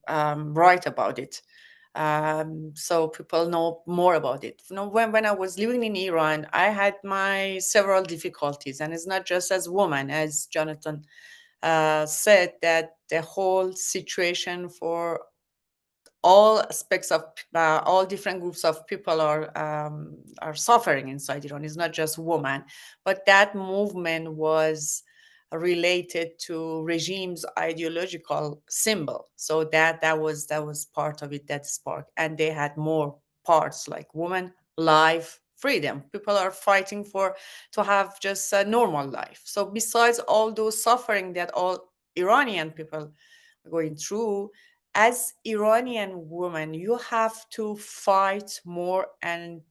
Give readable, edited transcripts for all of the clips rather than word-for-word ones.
write about it. So people know more about it. When I was living in Iran, I had my several difficulties, and it's not just as woman, as Jonathan said, that the whole situation for all aspects of all different groups of people are suffering inside Iran. It's not just women, but that movement was related to regime's ideological symbol. So that was part of it, that spark. And they had more parts like woman, life, freedom. People are fighting for to have just a normal life. So besides all those suffering that all Iranian people are going through, as Iranian woman, you have to fight more and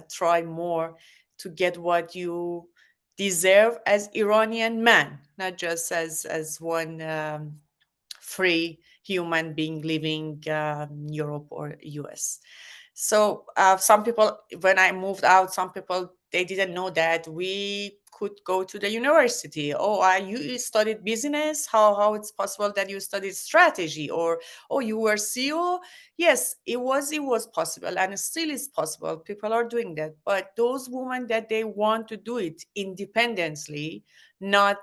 try more to get what you deserve as Iranian man, not just as one free human being living in Europe or US. So some people, when I moved out, some people they didn't know that we could go to the university. Oh, you studied business? How it's possible that you studied strategy? Or oh, you were CEO? Yes, it was possible, and it still is possible. People are doing that, but those women that they want to do it independently, not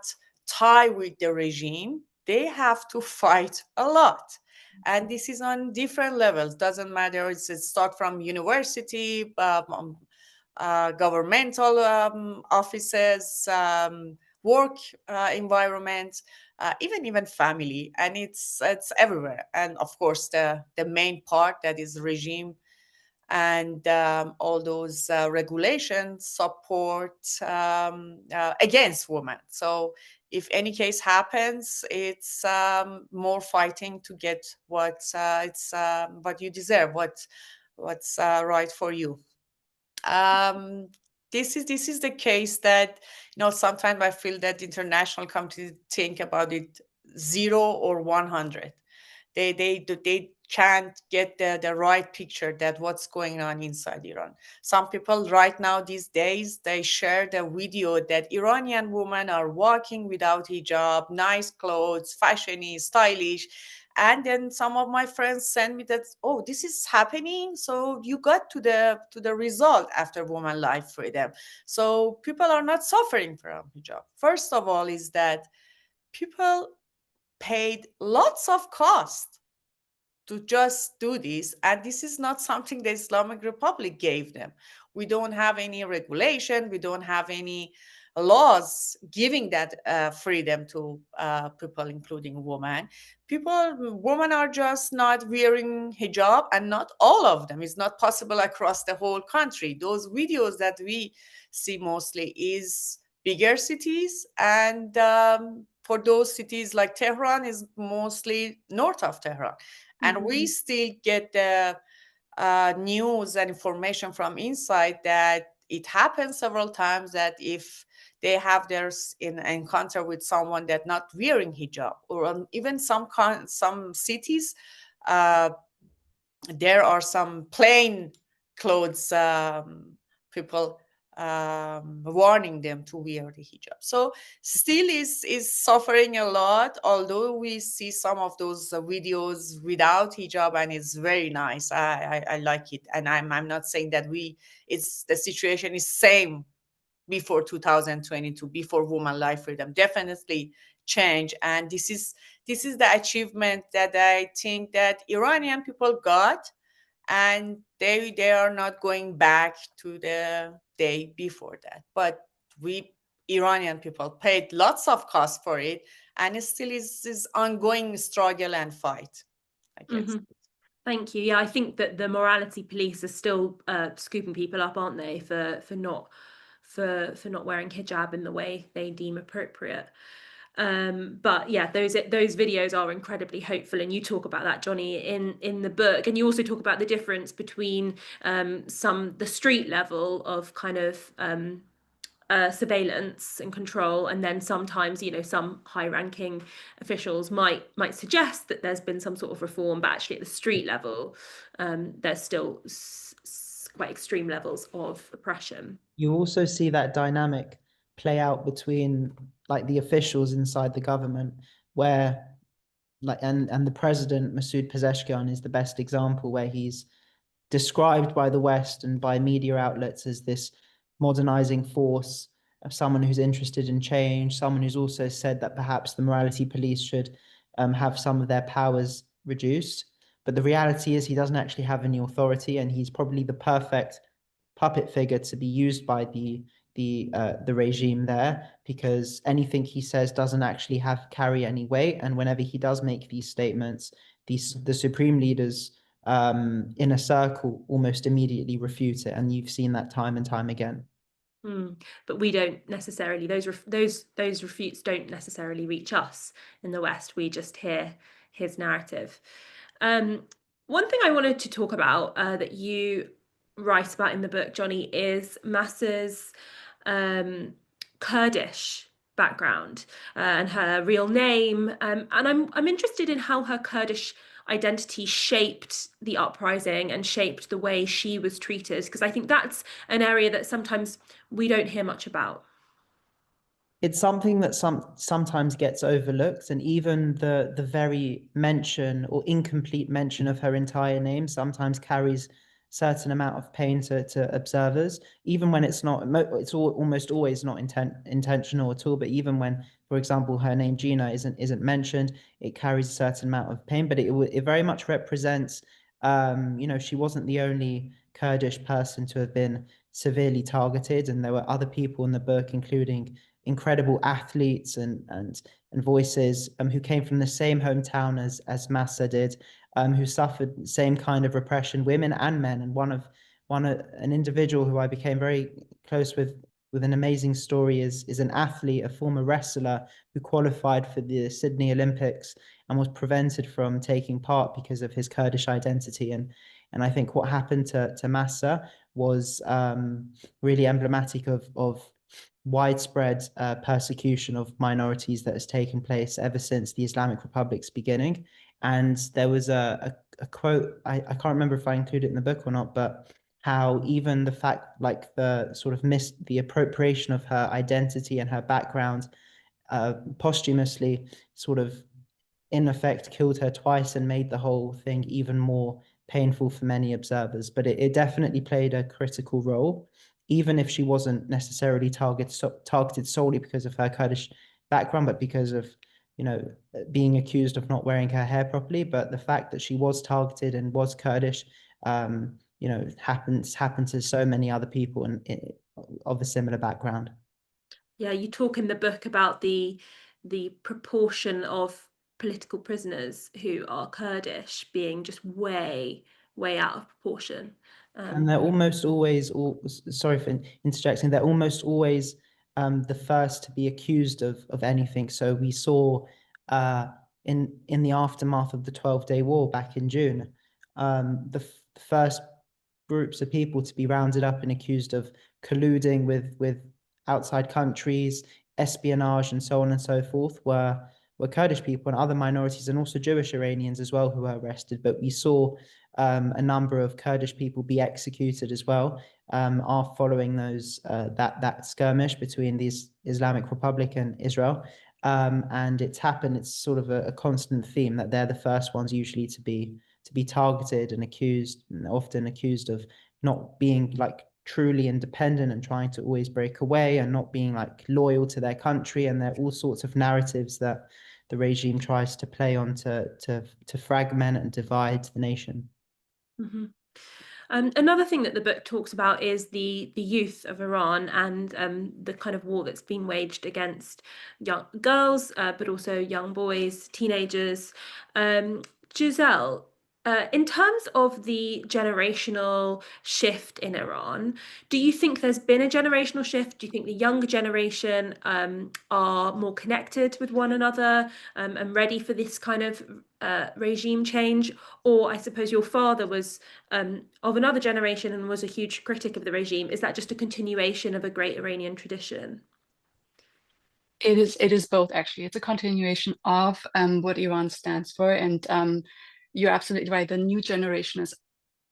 tie with the regime, they have to fight a lot. And this is on different levels. Doesn't matter. It start from university, governmental offices, work environment, even family, and it's everywhere. And of course, the main part that is regime and all those regulations support against women. So if any case happens, it's more fighting to get what you deserve, what's right for you. um, this is the case that sometimes I feel that international community think about it 0 or 100. They can't get the right picture that what's going on inside Iran. Some people right now these days they share the video that Iranian women are walking without hijab, nice clothes, fashiony, stylish. And then some of my friends send me that, oh, this is happening, so you got to the result after woman life freedom. So people are not suffering from hijab. First of all is that people paid lots of cost to just do this, and this is not something the Islamic Republic gave them. We don't have any regulation, we don't have any laws giving that freedom to people, including women. Women are just not wearing hijab, and not all of them. It's not possible across the whole country. Those videos that we see mostly is bigger cities, and for those cities like Tehran is mostly north of Tehran. And we still get the news and information from inside that it happens several times that if they have their in encounter with someone that not wearing hijab, or even some cities, uh, there are some plain clothes people warning them to wear the hijab. So still is suffering a lot, although we see some of those videos without hijab, and it's very nice. I like it, and I'm not saying that it's the situation is same before 2022, before woman life freedom. Definitely change, and this is the achievement that I think that Iranian people got, and they are not going back to the day before that. But we Iranian people paid lots of cost for it, and it still is ongoing struggle and fight against it. Thank you. Yeah, I think that the morality police are still scooping people up, aren't they, for not wearing hijab in the way they deem appropriate. But yeah, those videos are incredibly hopeful, and you talk about that, Johnny, in the book, and you also talk about the difference between the street level of kind of surveillance and control, and then sometimes some high-ranking officials might suggest that there's been some sort of reform, but actually at the street level there's still quite extreme levels of oppression. You also see that dynamic play out between like the officials inside the government, where and the president, Masoud Pezeshkian, is the best example, where he's described by the West and by media outlets as this modernizing force, of someone who's interested in change, someone who's also said that perhaps the morality police should have some of their powers reduced. But the reality is he doesn't actually have any authority, and he's probably the perfect puppet figure to be used by the regime there, because anything he says doesn't actually carry any weight. And whenever he does make these statements, the supreme leaders in a circle almost immediately refute it, and you've seen that time and time again. But we don't necessarily, those refutes don't necessarily reach us in the West. We just hear his narrative. One thing I wanted to talk about that you write about in the book, Johnny, is Mahsa's Kurdish background and her real name. And I'm interested in how her Kurdish identity shaped the uprising and shaped the way she was treated, because I think that's an area that sometimes we don't hear much about. It's something that sometimes gets overlooked, and even the very mention or incomplete mention of her entire name sometimes carries certain amount of pain to observers, even when it's not. It's almost always not intentional at all. But even when, for example, her name Gina isn't mentioned, it carries a certain amount of pain. But it very much represents, she wasn't the only Kurdish person to have been severely targeted, and there were other people in the book, including incredible athletes and voices who came from the same hometown as Mahsa did, who suffered the same kind of repression, women and men. And an individual who I became very close with an amazing story is an athlete, a former wrestler who qualified for the Sydney Olympics and was prevented from taking part because of his Kurdish identity. And I think what happened to Mahsa was really emblematic of widespread persecution of minorities that has taken place ever since the Islamic Republic's beginning. And there was a quote, I can't remember if I included it in the book or not, but how even the fact, like the sort of the appropriation of her identity and her background posthumously sort of in effect killed her twice and made the whole thing even more painful for many observers. But it definitely played a critical role, even if she wasn't necessarily targeted solely because of her Kurdish background, but because of, being accused of not wearing her hair properly. But the fact that she was targeted and was Kurdish, happened to so many other people of a similar background. Yeah, you talk in the book about the proportion of political prisoners who are Kurdish being just way out of proportion. And they're almost always, sorry for interjecting, they're almost always the first to be accused of anything. So we saw in the aftermath of the 12-day war back in June, the first groups of people to be rounded up and accused of colluding with outside countries, espionage, and so on and so forth were Kurdish people and other minorities, and also Jewish Iranians as well, who were arrested. But we saw a number of Kurdish people be executed as well, following that skirmish between the Islamic Republic and Israel. And it's sort of a constant theme that they're the first ones usually to be targeted and accused, and often accused of not being like truly independent and trying to always break away and not being like loyal to their country. And there are all sorts of narratives that the regime tries to play on to fragment and divide the nation. Mm-hmm. Another thing that the book talks about is the youth of Iran and the kind of war that's been waged against young girls, but also young boys, teenagers. Giselle, in terms of the generational shift in Iran, do you think there's been a generational shift? Do you think the younger generation are more connected with one another and ready for this kind of regime change? Or I suppose your father was of another generation and was a huge critic of the regime. Is that just a continuation of a great Iranian tradition? It is both, actually. It's a continuation of what Iran stands for. And you're absolutely right. The new generation is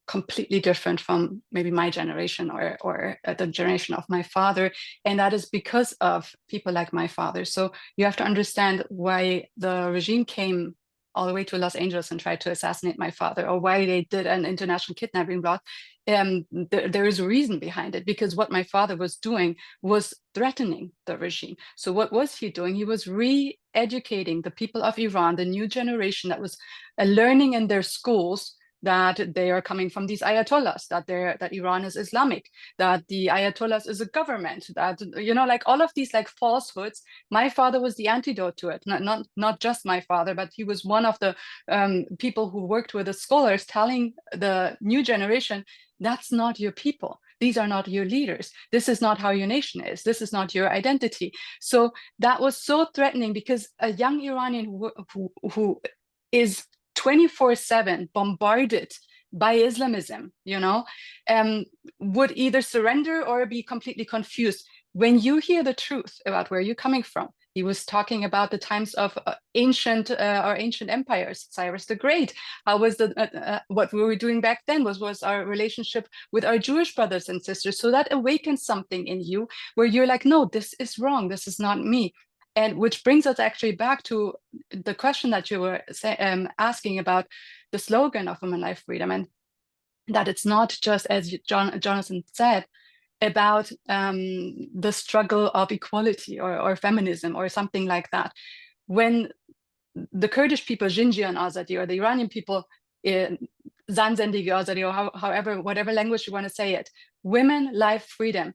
completely different from maybe my generation or the generation of my father. And that is because of people like my father. So you have to understand why the regime came all the way to Los Angeles and tried to assassinate my father, or why they did an international kidnapping plot. There is a reason behind it, because what my father was doing was threatening the regime. So what was he doing? He was re-educating the people of Iran, the new generation that was learning in their schools that they are coming from these ayatollahs, that Iran is Islamic, that the ayatollahs is a government, that, you know, like all of these like falsehoods. My father was the antidote to it. Not just my father, but he was one of the people who worked with the scholars, telling the new generation, that's not your people. These are not your leaders. This is not how your nation is. This is not your identity. So that was so threatening, because a young Iranian who is 24/7 bombarded by Islamism, you know, would either surrender or be completely confused. When you hear the truth about where you're coming from, he was talking about the times of ancient empires, Cyrus the Great. How was what we were doing back then was our relationship with our Jewish brothers and sisters. So that awakens something in you where you're like, no, this is wrong. This is not me. And which brings us actually back to the question that you were asking about the slogan of Women, Life, Freedom, and that it's not just, as Jonathan said, about the struggle of equality or feminism or something like that. When the Kurdish people, Zinjian Azadi, or the Iranian people, Zan Zendegi Azadi, or however, whatever language you want to say it, Women, Life, Freedom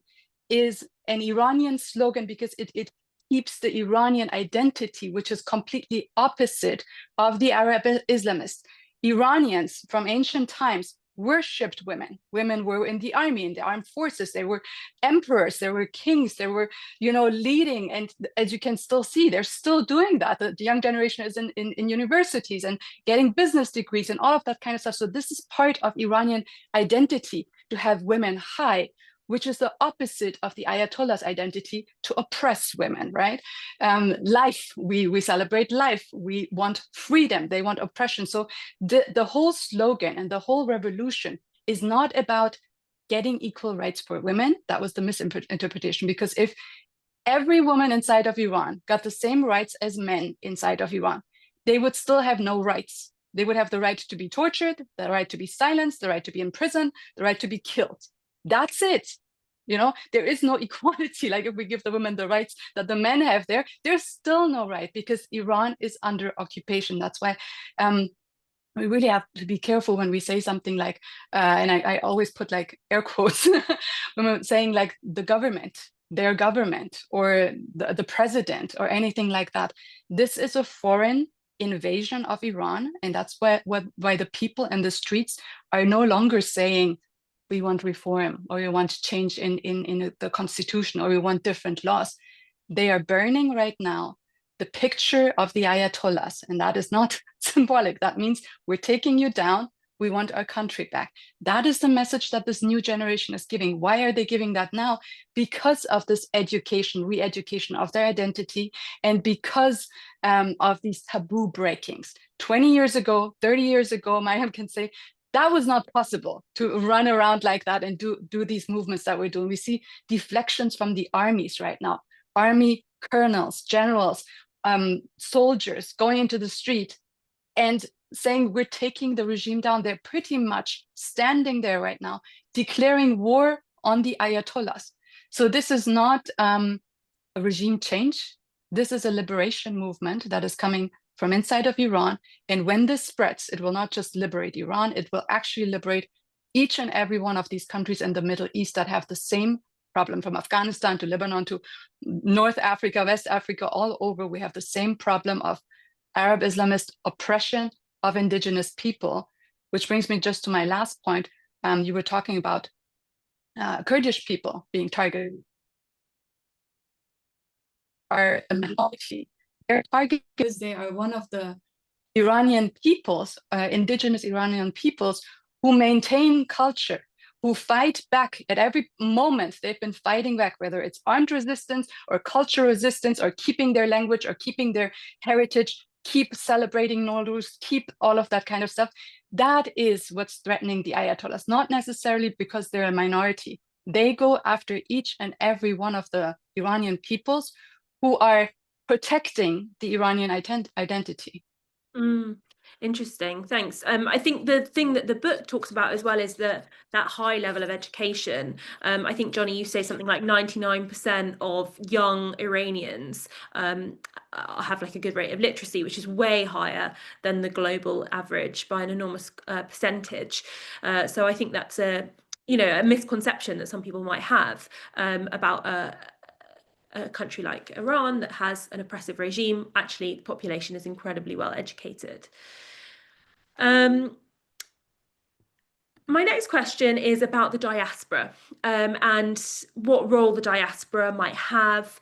is an Iranian slogan, because it keeps the Iranian identity, which is completely opposite of the Arab Islamists. Iranians from ancient times worshipped women. Women were in the army, in the armed forces. They were emperors, they were kings, they were, you know, leading. And as you can still see, they're still doing that. The young generation is in universities and getting business degrees and all of that kind of stuff. So this is part of Iranian identity, to have women high, which is the opposite of the Ayatollah's identity, to oppress women, right? Life, we celebrate life. We want freedom, they want oppression. So the whole slogan and the whole revolution is not about getting equal rights for women. That was the misinterpretation, because if every woman inside of Iran got the same rights as men inside of Iran, they would still have no rights. They would have the right to be tortured, the right to be silenced, the right to be in prison, the right to be killed. That's it. You know, there is no equality. Like if we give the women the rights that the men have there, there's still no right, because Iran is under occupation. That's why we really have to be careful when we say something like, and I always put like air quotes, when we're saying like the government, their government, or the president, or anything like that. This is a foreign invasion of Iran. And that's why the people in the streets are no longer saying, we want reform, or we want change in the constitution, or we want different laws. They are burning right now the picture of the Ayatollahs, and that is not symbolic. That means we're taking you down. We want our country back. That is the message that this new generation is giving. Why are they giving that now? Because of this education, re-education of their identity, and because of these taboo breakings. 20 years ago, 30 years ago, Maryam can say, that was not possible to run around like that and do these movements that we're doing. We see deflections from the armies right now. Army colonels, generals, soldiers going into the street and saying we're taking the regime down. They're pretty much standing there right now, declaring war on the Ayatollahs. So this is not a regime change. This is a liberation movement that is coming from inside of Iran. And when this spreads, it will not just liberate Iran, it will actually liberate each and every one of these countries in the Middle East that have the same problem, from Afghanistan to Lebanon to North Africa, West Africa, all over. We have the same problem of Arab Islamist oppression of indigenous people, which brings me just to my last point. You were talking about Kurdish people being targeted. Are a minority. They're targeted because they are one of the Iranian peoples, indigenous Iranian peoples, who maintain culture, who fight back at every moment. They've been fighting back, whether it's armed resistance or cultural resistance, or keeping their language, or keeping their heritage, keep celebrating Nowruz, keep all of that kind of stuff. That is what's threatening the Ayatollahs, not necessarily because they're a minority. They go after each and every one of the Iranian peoples who are protecting the Iranian identity. Interesting, thanks. I think the thing that the book talks about as well is that high level of education. I think, Johnny, you say something like 99% of young Iranians have like a good rate of literacy, which is way higher than the global average by an enormous percentage. So I think that's a misconception that some people might have about a country like Iran that has an oppressive regime. Actually, the population is incredibly well educated. My next question is about the diaspora and what role the diaspora might have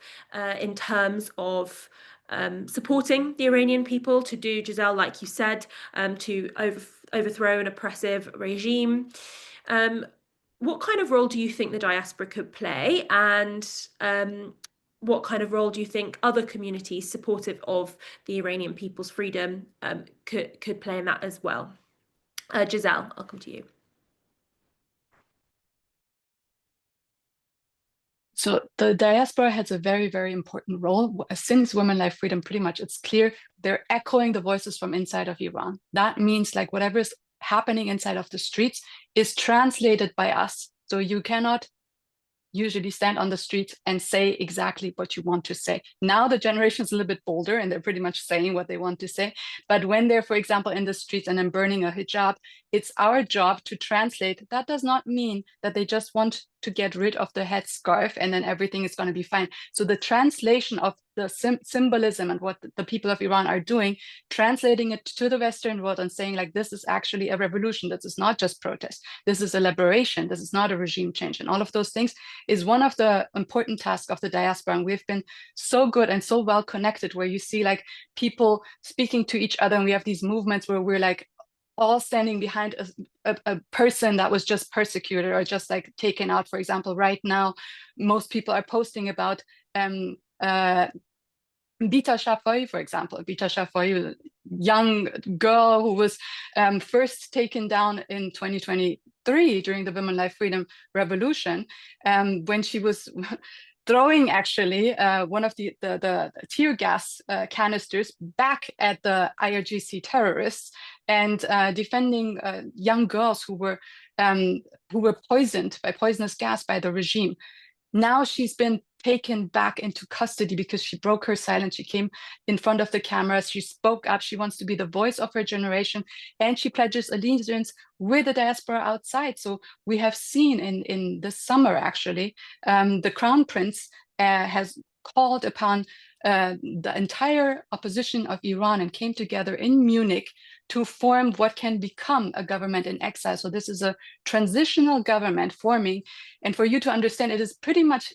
in terms of supporting the Iranian people to do, Gazelle, like you said, to overthrow an oppressive regime. What kind of role do you think the diaspora could play, and what kind of role do you think other communities supportive of the Iranian people's freedom could play in that as well? Gazelle, I'll come to you. So the diaspora has a very, very important role. Since Women, Life, Freedom, pretty much it's clear they're echoing the voices from inside of Iran. That means like whatever is happening inside of the streets is translated by us. So you cannot usually stand on the streets and say exactly what you want to say. Now the generation is a little bit bolder and they're pretty much saying what they want to say. But when they're, for example, in the streets and then burning a hijab, it's our job to translate. That does not mean that they just want to get rid of the headscarf and then everything is going to be fine. So the translation of the symbolism and what the people of Iran are doing, translating it to the Western world and saying like, this is actually a revolution. This is not just protest. This is a liberation. This is not a regime change. And all of those things is one of the important tasks of the diaspora. And we've been so good and so well connected where you see like people speaking to each other. And we have these movements where we're like all standing behind a person that was just persecuted or just like taken out. For example, right now, most people are posting about Bita Shafai, for example. Bita Shafai, a young girl who was first taken down in 2023 during the Women, Life, Freedom Revolution, when she was throwing actually one of the tear gas canisters back at the IRGC terrorists and defending young girls who were poisoned by poisonous gas by the regime. Now she's been taken back into custody because she broke her silence. She came in front of the cameras. She spoke up. She wants to be the voice of her generation. And she pledges allegiance with the diaspora outside. So we have seen in the summer, actually, the Crown Prince has called upon the entire opposition of Iran and came together in Munich to form what can become a government in exile. So this is a transitional government forming. And for you to understand, it is pretty much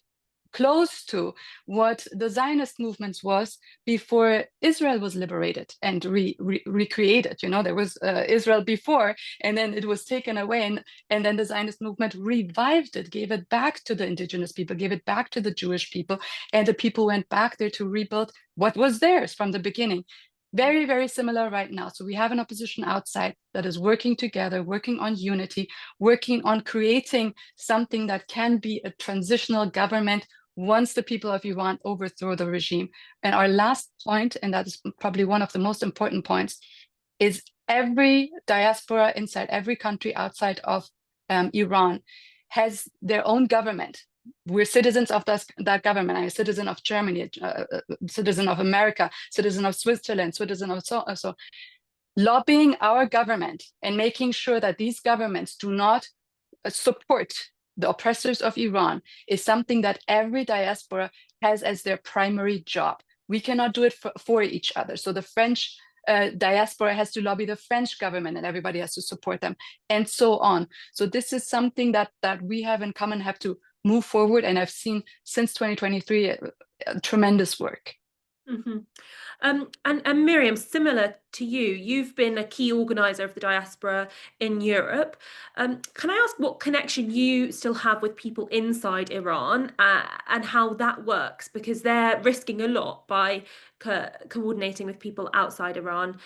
close to what the Zionist movement was before Israel was liberated and recreated. You know, there was Israel before, and then it was taken away, and then the Zionist movement revived it, gave it back to the indigenous people, gave it back to the Jewish people, and the people went back there to rebuild what was theirs from the beginning. Very, very similar right now. So we have an opposition outside that is working together, working on unity, working on creating something that can be a transitional government once the people of Iran overthrow the regime. And our last point, and that is probably one of the most important points, is every diaspora inside every country outside of Iran has their own government. We're citizens of that government. I'm a citizen of Germany, citizen of America, citizen of Switzerland, citizen of so. Lobbying our government and making sure that these governments do not support the oppressors of Iran is something that every diaspora has as their primary job. We cannot do it for each other. So the French diaspora has to lobby the French government and everybody has to support them and so on. So this is something that we have in common, have to move forward. And I've seen since 2023 tremendous work. Mm-hmm. And Miriam, similar to you, you've been a key organizer of the diaspora in Europe. Can I ask what connection you still have with people inside Iran and how that works? Because they're risking a lot by coordinating with people outside Iran.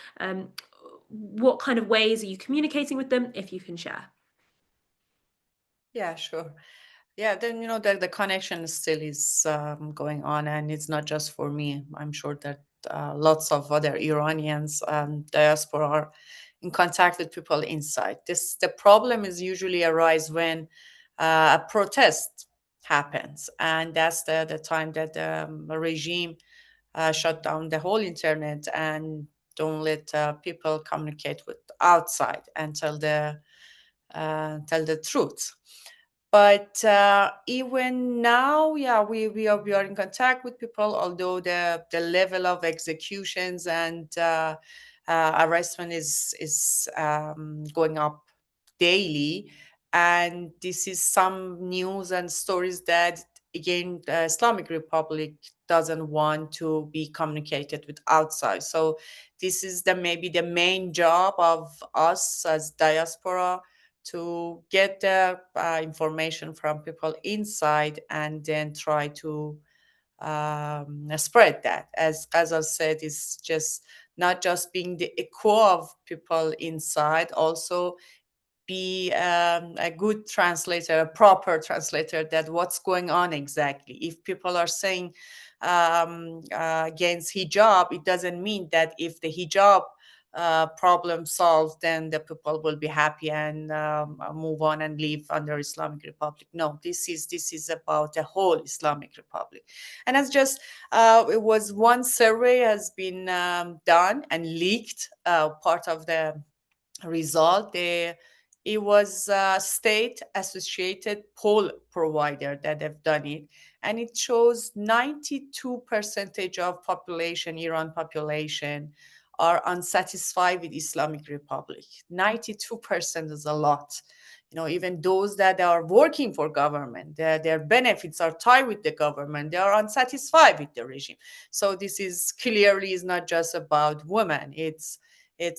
What kind of ways are you communicating with them, if you can share? Yeah, sure. Yeah, then, the connection still is going on, and it's not just for me. I'm sure that lots of other Iranians and diaspora are in contact with people inside. The problem is usually arise when a protest happens, and that's the time that the regime shut down the whole internet and don't let people communicate with outside and tell the truth. But even now, yeah, we are in contact with people, although the level of executions and arrestment is going up daily. And this is some news and stories that, again, the Islamic Republic doesn't want to be communicated with outside. So this is maybe the main job of us as diaspora, to get the information from people inside and then try to spread that. As Gazelle said, it's just not just being the echo of people inside, also be a good translator, a proper translator, that what's going on exactly. If people are saying against hijab, it doesn't mean that if the hijab problem solved, then the people will be happy and move on and live under Islamic Republic. No, this is about the whole Islamic Republic. And as just it was one survey has been done and leaked, part of the result. It was a state associated poll provider that have done it, and it shows 92% of population, Iran population, are unsatisfied with Islamic Republic. 92% is a lot. Even those that are working for government, their benefits are tied with the government, they are unsatisfied with the regime. So this is clearly is not just about women. It's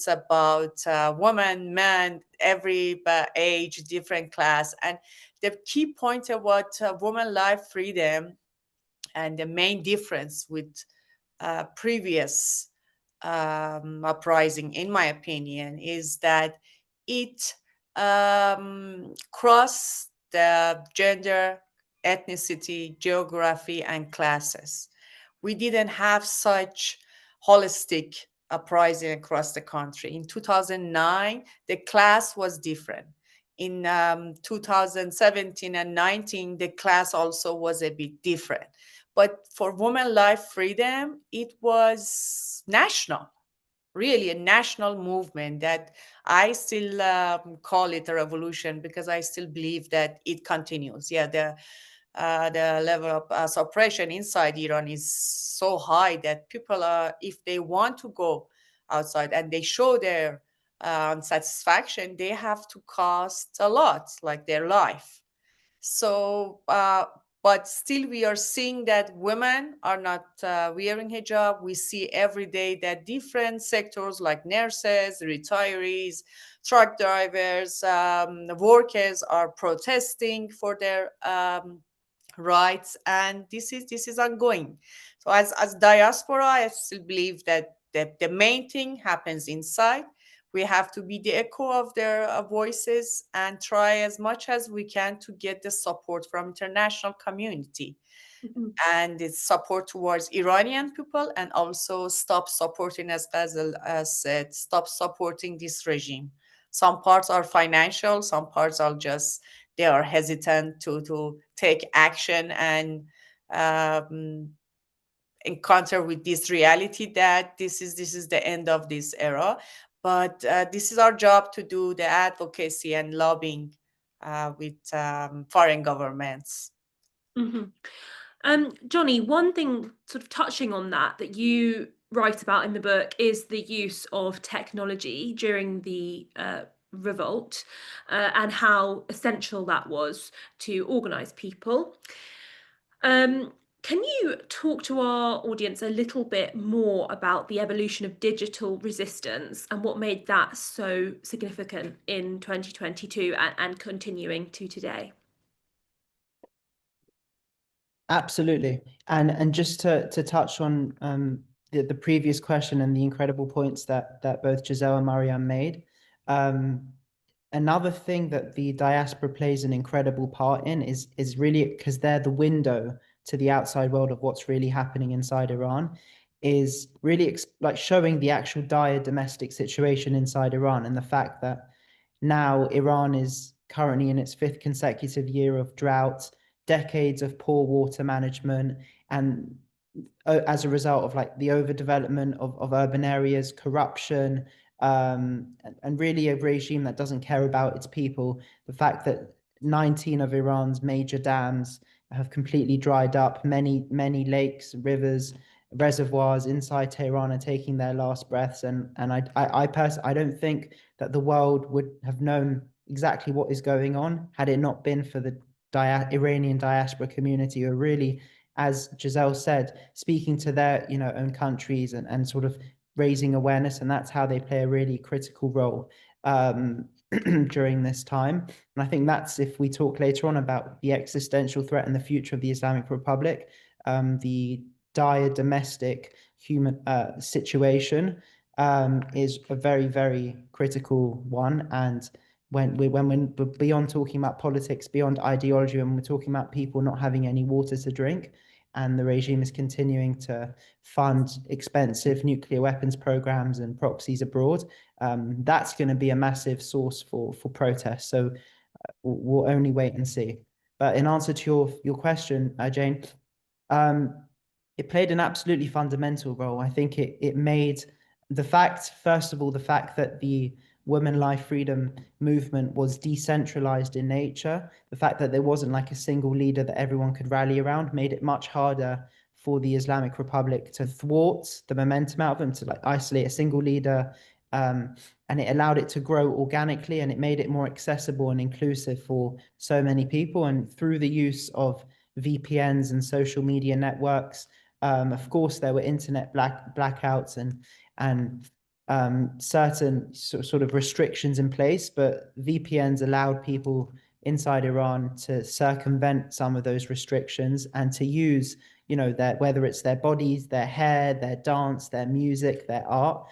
about woman, man, every age, different class. And the key point about woman life freedom, and the main difference with previous uprising, in my opinion, is that it crossed the gender, ethnicity, geography, and classes. We didn't have such holistic uprising across the country. In 2009, the class was different. In 2017 and 19, the class also was a bit different. But for women life freedom, it was national, really a national movement that I still call it a revolution, because I still believe that it continues. Yeah, the level of suppression inside Iran is so high that people are, if they want to go outside and they show their unsatisfaction, they have to cost a lot, like their life. So, but still, we are seeing that women are not wearing hijab. We see every day that different sectors like nurses, retirees, truck drivers, workers are protesting for their rights, and this is ongoing. So, as diaspora, I still believe that the main thing happens inside. We have to be the echo of their voices and try as much as we can to get the support from international community. Mhm. And its support towards Iranian people, and also stop supporting, as Gazelle said, stop supporting this regime. Some parts are financial, some parts are just they are hesitant to take action and um, encounter with this reality that this is the end of this era. But this is our job to do the advocacy and lobbying with foreign governments. Mhm. Johnny, one thing sort of touching on that you write about in the book is the use of technology during the revolt, and how essential that was to organise people. Can you talk to our audience a little bit more about the evolution of digital resistance and what made that so significant in 2022 and continuing to today? Absolutely. And just to touch on the previous question and the incredible points that both Giselle and Maryam made, another thing that the diaspora plays an incredible part in is really because they're the window to the outside world of what's really happening inside Iran, is really like showing the actual dire domestic situation inside Iran, and the fact that now Iran is currently in its 5th consecutive year of drought, decades of poor water management, and as a result of like the overdevelopment of urban areas, corruption, and really a regime that doesn't care about its people. The fact that 19 of Iran's major dams have completely dried up, many lakes, rivers, reservoirs inside Tehran are taking their last breaths, and I personally, I don't think that the world would have known exactly what is going on had it not been for the Iranian diaspora community, who are really, as Gazelle said, speaking to their own countries, and sort of raising awareness, and that's how they play a really critical role during this time. And I think that's, if we talk later on about the existential threat and the future of the Islamic Republic, the dire domestic human situation is a very, very critical one. And when we're beyond talking about politics, beyond ideology, when we're talking about people not having any water to drink, and the regime is continuing to fund expensive nuclear weapons programs and proxies abroad, that's going to be a massive source for protests. So we'll only wait and see. But in answer to your question, Jane, it played an absolutely fundamental role. I think it made the fact, first of all, the fact that the women life freedom movement was decentralized in nature, the fact that there wasn't like a single leader that everyone could rally around, made it much harder for the Islamic Republic to thwart the momentum out of them, to like isolate a single leader. And it allowed it to grow organically, and it made it more accessible and inclusive for so many people. And through the use of VPNs and social media networks, of course, there were internet blackouts and certain sort of restrictions in place, but VPNs allowed people inside Iran to circumvent some of those restrictions and to use, whether it's their bodies, their hair, their dance, their music, their art,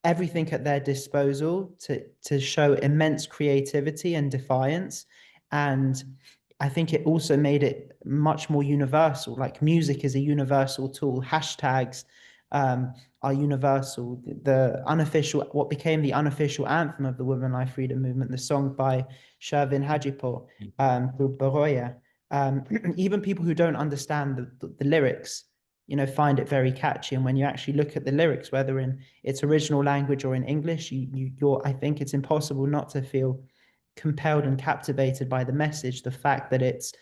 everything at their disposal to show immense creativity and defiance. And I think it also made it much more universal. Like, music is a universal tool. Hashtags are universal. What became the unofficial anthem of the Women Life Freedom Movement, the song by Shervin Hajipour, Baroya, even people who don't understand the lyrics, find it very catchy. And when you actually look at the lyrics, whether in its original language or in English, I think it's impossible not to feel compelled and captivated by the message. The fact that it's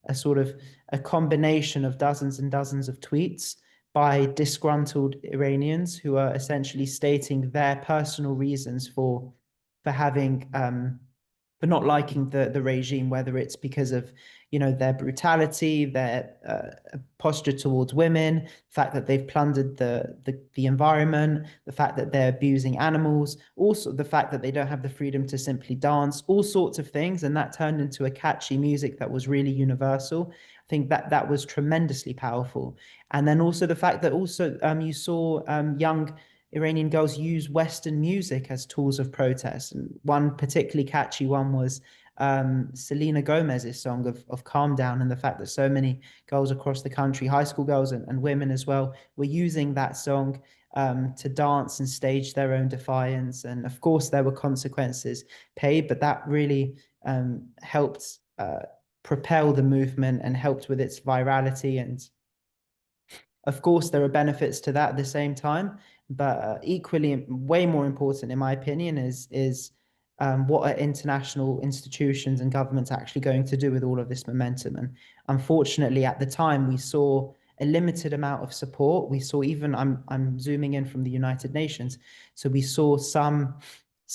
a sort of a combination of dozens and dozens of tweets by disgruntled Iranians who are essentially stating their personal reasons for having for not liking the regime, whether it's because of their brutality, their posture towards women, the fact that they've plundered the environment, the fact that they're abusing animals, also the fact that they don't have the freedom to simply dance, all sorts of things. And that turned into a catchy music that was really universal. I think that was tremendously powerful. And then also the fact that also you saw young Iranian girls use Western music as tools of protest. And one particularly catchy one was Selena Gomez's song of Calm Down, and the fact that so many girls across the country, high school girls and women as well, were using that song to dance and stage their own defiance. And of course, there were consequences paid, but that really helped propel the movement and helped with its virality. And of course, there are benefits to that at the same time, but equally, way more important, in my opinion, is what are international institutions and governments actually going to do with all of this momentum? And unfortunately, at the time, we saw a limited amount of support. We saw, even I'm zooming in from the United Nations, so we saw some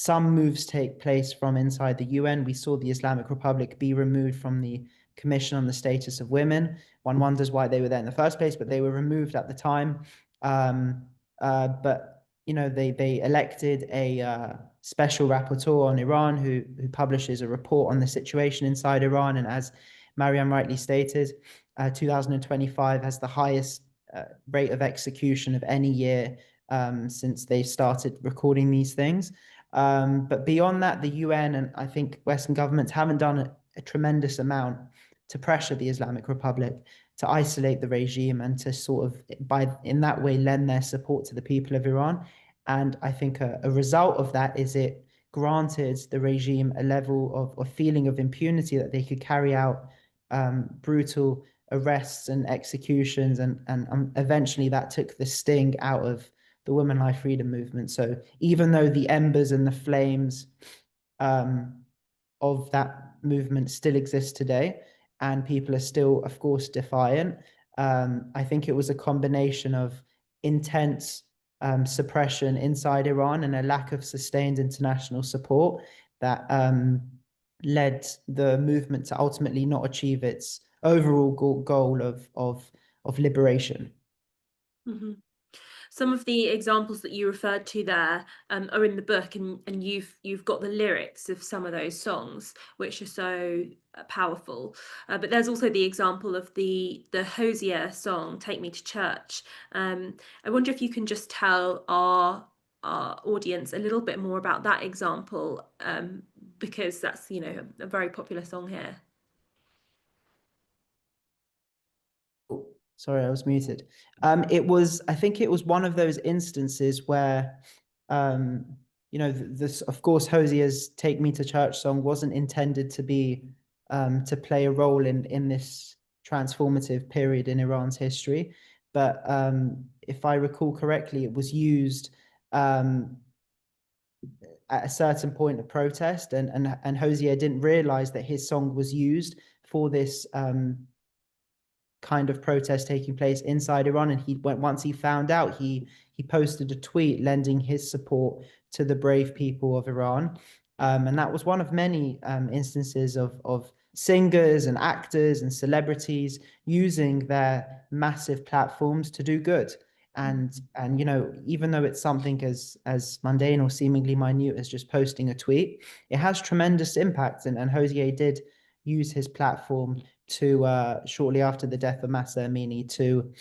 moves take place from inside the UN. We saw the Islamic Republic be removed from the Commission on the Status of Women. One wonders why they were there in the first place, but they were removed at the time. But they elected a special rapporteur on Iran who publishes a report on the situation inside Iran. And as Maryam rightly stated, 2025 has the highest rate of execution of any year since they started recording these things. But beyond that, the UN and I think Western governments haven't done a tremendous amount to pressure the Islamic Republic to isolate the regime and to sort of in that way lend their support to the people of Iran. And I think a result of that is it granted the regime a level of feeling of impunity that they could carry out brutal arrests and executions, and eventually that took the sting out of the women life freedom movement. So even though the embers and the flames of that movement still exist today, and people are still, of course, defiant, I think it was a combination of intense suppression inside Iran and a lack of sustained international support that led the movement to ultimately not achieve its overall goal of liberation. Mm-hmm. Some of the examples that you referred to there are in the book, and you've got the lyrics of some of those songs, which are so powerful. But there's also the example of the Hosier song, "Take Me to Church." I wonder if you can just tell our audience a little bit more about that example, because that's, you know, a very popular song here. Sorry, I was muted. I think it was one of those instances where, you know, this, of course, Hosier's "Take Me to Church" song wasn't intended to be, to play a role in this transformative period in Iran's history. But if I recall correctly, it was used at a certain point of protest, and Hosier didn't realize that his song was used for this kind of protest taking place inside Iran. And once he found out, he posted a tweet lending his support to the brave people of Iran. And that was one of many instances of singers and actors and celebrities using their massive platforms to do good. And you know, even though it's something as mundane or seemingly minute as just posting a tweet, it has tremendous impact. And Hosier did use his platform to shortly after the death of Mahsa Amini to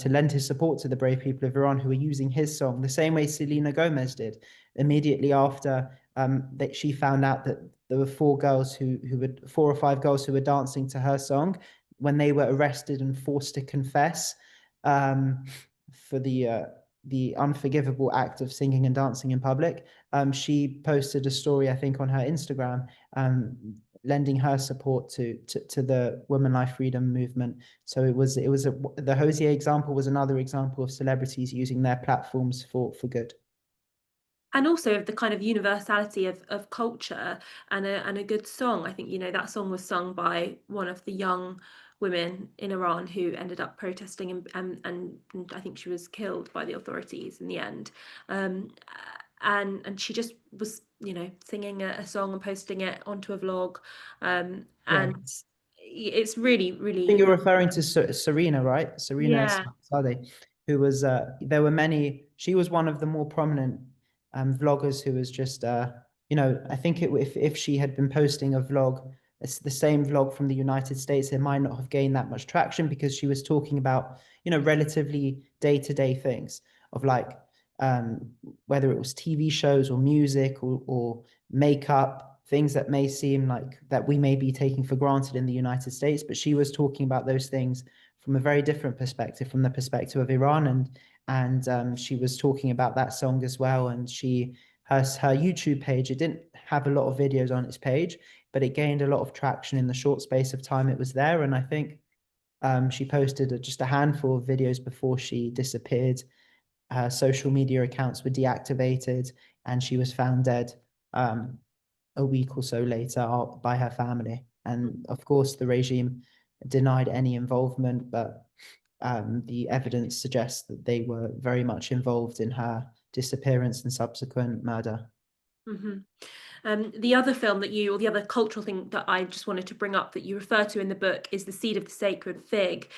lend his support to the brave people of Iran who were using his song, the same way Selena Gomez did immediately after that she found out that there were four or five girls who were dancing to her song. When they were arrested and forced to confess for the unforgivable act of singing and dancing in public, she posted a story, I think, on her Instagram, lending her support to the women life freedom movement. So the Hosier example was another example of celebrities using their platforms for good. And also of the kind of universality of culture and a good song. I think, you know, that song was sung by one of the young women in Iran who ended up protesting, and I think she was killed by the authorities in the end. And she just was, you know, singing a song and posting it onto a vlog. And it's really, really. I think you're referring to Serena, right? Serena Sadeh, who was there were many. She was one of the more prominent vloggers who was just you know, I think if she had been posting a vlog, it's the same vlog from the United States, it might not have gained that much traction, because she was talking about, you know, relatively day-to-day things of like whether it was TV shows or music or makeup, things that may seem like that we may be taking for granted in the United States, but she was talking about those things from a very different perspective, from the perspective of Iran. And she was talking about that song as well. And her YouTube page, it didn't have a lot of videos on its page, but it gained a lot of traction in the short space of time it was there. And I think she posted just a handful of videos before she disappeared. Her social media accounts were deactivated, and she was found dead a week or so later by her family. And of course, the regime denied any involvement, but the evidence suggests that they were very much involved in her disappearance and subsequent murder. Mm-hmm. The other film or the other cultural thing that I just wanted to bring up that you refer to in the book is The Seed of the Sacred Fig,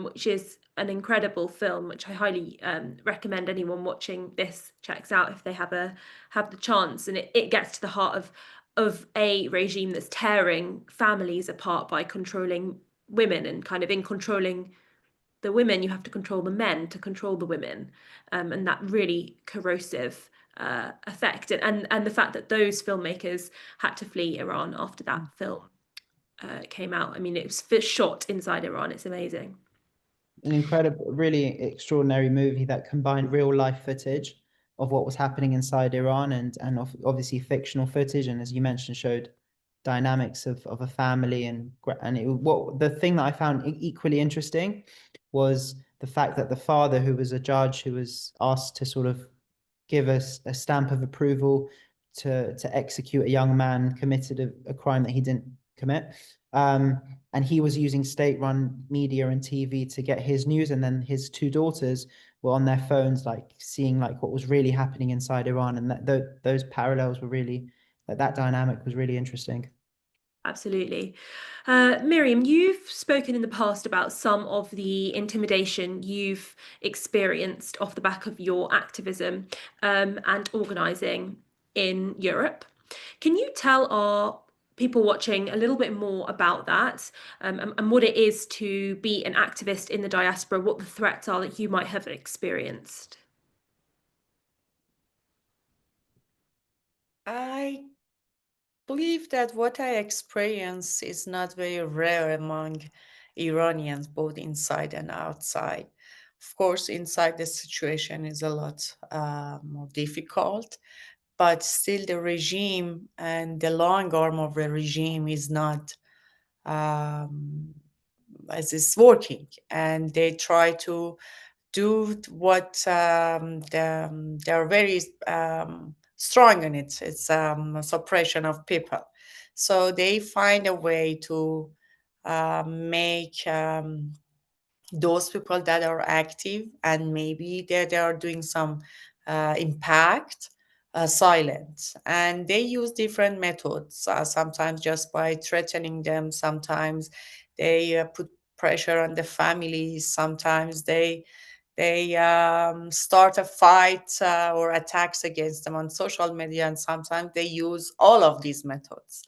which is an incredible film, which I highly recommend anyone watching this checks out if they have the chance. And it gets to the heart of a regime that's tearing families apart by controlling women, and kind of in controlling the women, you have to control the men to control the women, and that really corrosive effect, and the fact that those filmmakers had to flee Iran after that film. came out. I mean, it was shot inside Iran. It's amazing. An incredible, really extraordinary movie that combined real life footage of what was happening inside Iran and obviously fictional footage, and as you mentioned, showed dynamics of a family what the thing that I found equally interesting was the fact that the father, who was a judge who was asked to sort of give us a stamp of approval to execute a young man committed a crime that he didn't commit. And he was using state-run media and TV to get his news, and then his two daughters were on their phones, like seeing like what was really happening inside Iran, and those parallels were really, that dynamic was really interesting. Absolutely. Miriam, you've spoken in the past about some of the intimidation you've experienced off the back of your activism and organising in Europe. Can you tell our people watching a little bit more about that and what it is to be an activist in the diaspora, what the threats are that you might have experienced? I believe that what I experience is not very rare among Iranians, both inside and outside. Of course, inside the situation is a lot more difficult, but still the regime and the long arm of the regime is not um, as is working, and they try to do what they're very strong in it. It's suppression of people. So they find a way to make those people that are active and maybe they are doing some impact silent, and they use different methods, sometimes just by threatening them, sometimes they put pressure on the families, sometimes they start a fight or attacks against them on social media, and sometimes they use all of these methods.